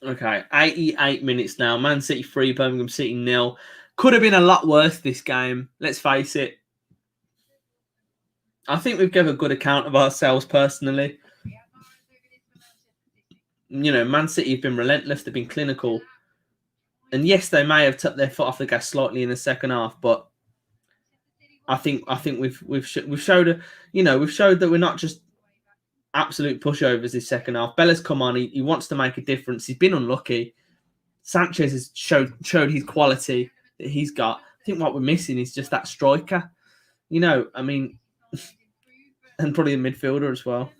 Okay, 88 minutes now. Man City 3, Birmingham City 0. Could have been a lot worse this game. Let's face it. I think we've given a good account of ourselves personally. You know, Man City have been relentless. They've been clinical. And yes, they may have took their foot off the gas slightly in the second half, but I think we've showed we've showed that we're not just absolute pushovers this second half. Bella's come on. He wants to make a difference. He's been unlucky. Sanchez has showed his quality that he's got. I think what we're missing is just that striker. You know, I mean, and probably a midfielder as well.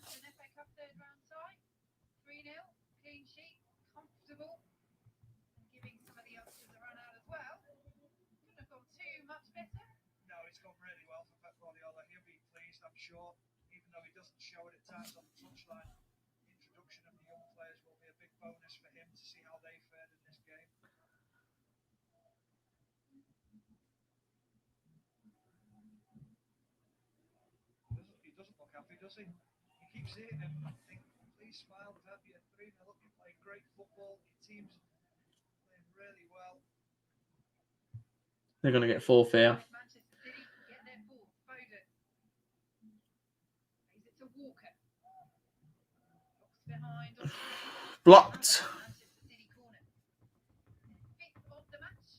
No, it's gone really well for Pep Guardiola. He'll be pleased, I'm sure, even though he doesn't show it at times on the touchline. The introduction of the young players will be a big bonus for him to see how they fared in this game. He doesn't look happy, does he? You keep seeing him and think, please smile, Pep, you're 3-0 up, you're playing great football, your team's playing really well. They're going to get fourth here. Manchester City get their fourth. Foden. Plays it to Walker. Blocks behind. Blocked. Manchester City corner. Fifth of the match.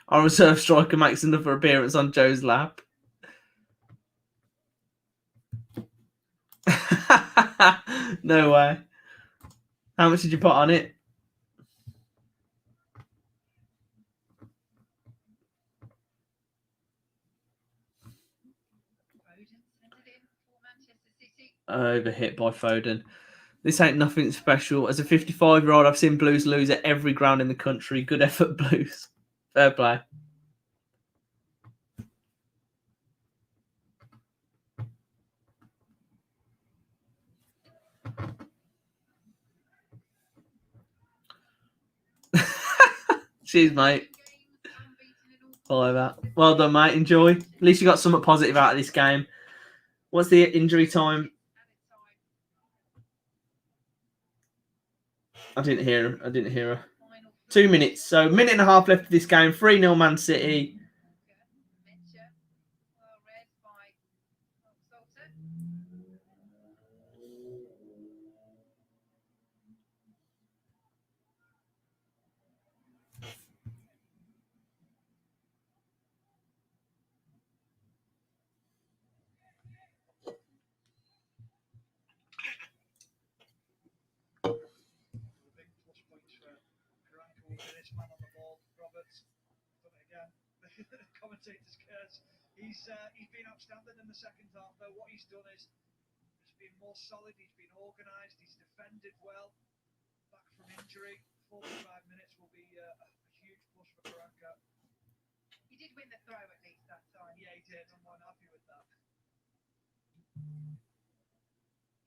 Our reserve striker makes another appearance on Joe's lap. No way. How much did you put on it? Foden sent it in for Manchester City. Overhit by Foden. This ain't nothing special. As a 55-year-old, I've seen Blues lose at every ground in the country. Good effort, Blues. Fair play. Cheers, mate. Follow that. Well done, mate. Enjoy. At least you got something positive out of this game. What's the injury time? I didn't hear her. 2 minutes. So, minute and a half left of this game. 3-0 Man City. Big plus points for Karanka with this man on the ball. Roberts done it again. The commentator's curse. He's been outstanding in the second half, though. What he's done is he's been more solid. He's been organised. He's defended well. Back from injury. 45 minutes will be a huge plus for Karanka. did win the throw at least that time. Yeah, he did. I'm not happy with that.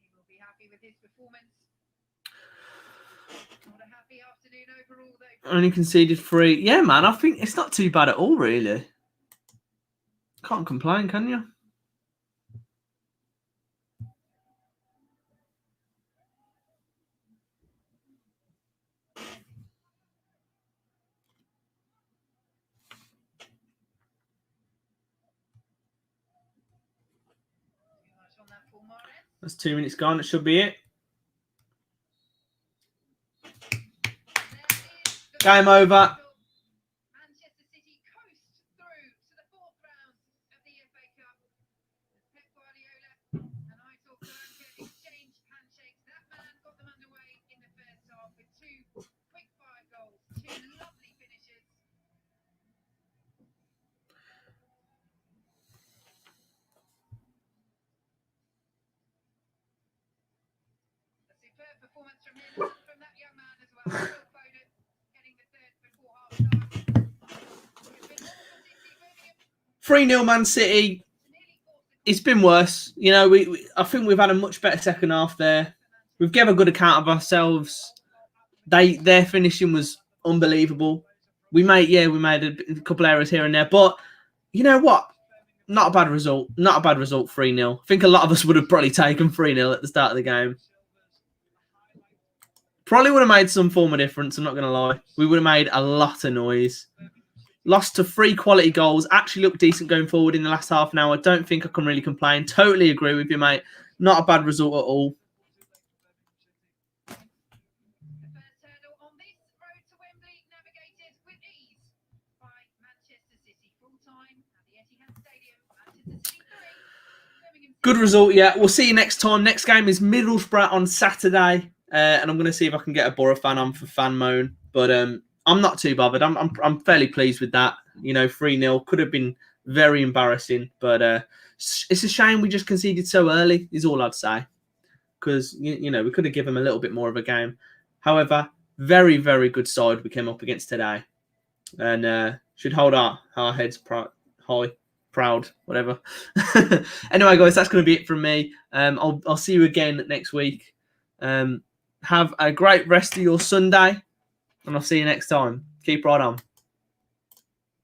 He will be happy with his performance. Not a happy afternoon overall, though. Only conceded 3. Yeah, man, I think it's not too bad at all, really. Can't complain, can you? On that full Mahrez. That's 2 minutes gone. It should be it. Game over. Manchester City coast through to the 4th round of the FA Cup. Pep Guardiola and Aitor Solanke exchanged handshakes. That man got them underway in the first half with 2 quick-fire goals, 2 lovely finishes. A superb performance from him and from that young man as well. Phil Foden getting the third before half-time. It's been all for City. Birmingham 3-0 Man City. It's been worse. You know, I think we've had a much better second half there. We've given a good account of ourselves. Their finishing was unbelievable. We made a couple errors here and there, but you know what? Not a bad result. Not a bad result. 3-0. I think a lot of us would have probably taken 3-0 at the start of the game. Probably would have made some form of difference. I'm not going to lie. We would have made a lot of noise. Lost to 3 quality goals. Actually looked decent going forward in the last half an hour. I don't think I can really complain. Totally agree with you, mate. Not a bad result at all. The first hurdle on this road to Wembley navigated with ease by Manchester City. Full time at the Etihad Stadium. Manchester City 3. Birmingham City. Good result, yeah. We'll see you next time. Next game is Middlesbrough on Saturday. And I'm going to see if I can get a Borough fan on for fan moan. But I'm not too bothered. I'm fairly pleased with that. You know, 3-0 could have been very embarrassing. But it's a shame we just conceded so early, is all I'd say. Because, you know, we could have given them a little bit more of a game. However, very, very good side we came up against today. And should hold our heads high, proud, whatever. Anyway, guys, that's going to be it from me. I'll see you again next week. Have a great rest of your Sunday. And I'll see you next time. Keep right on.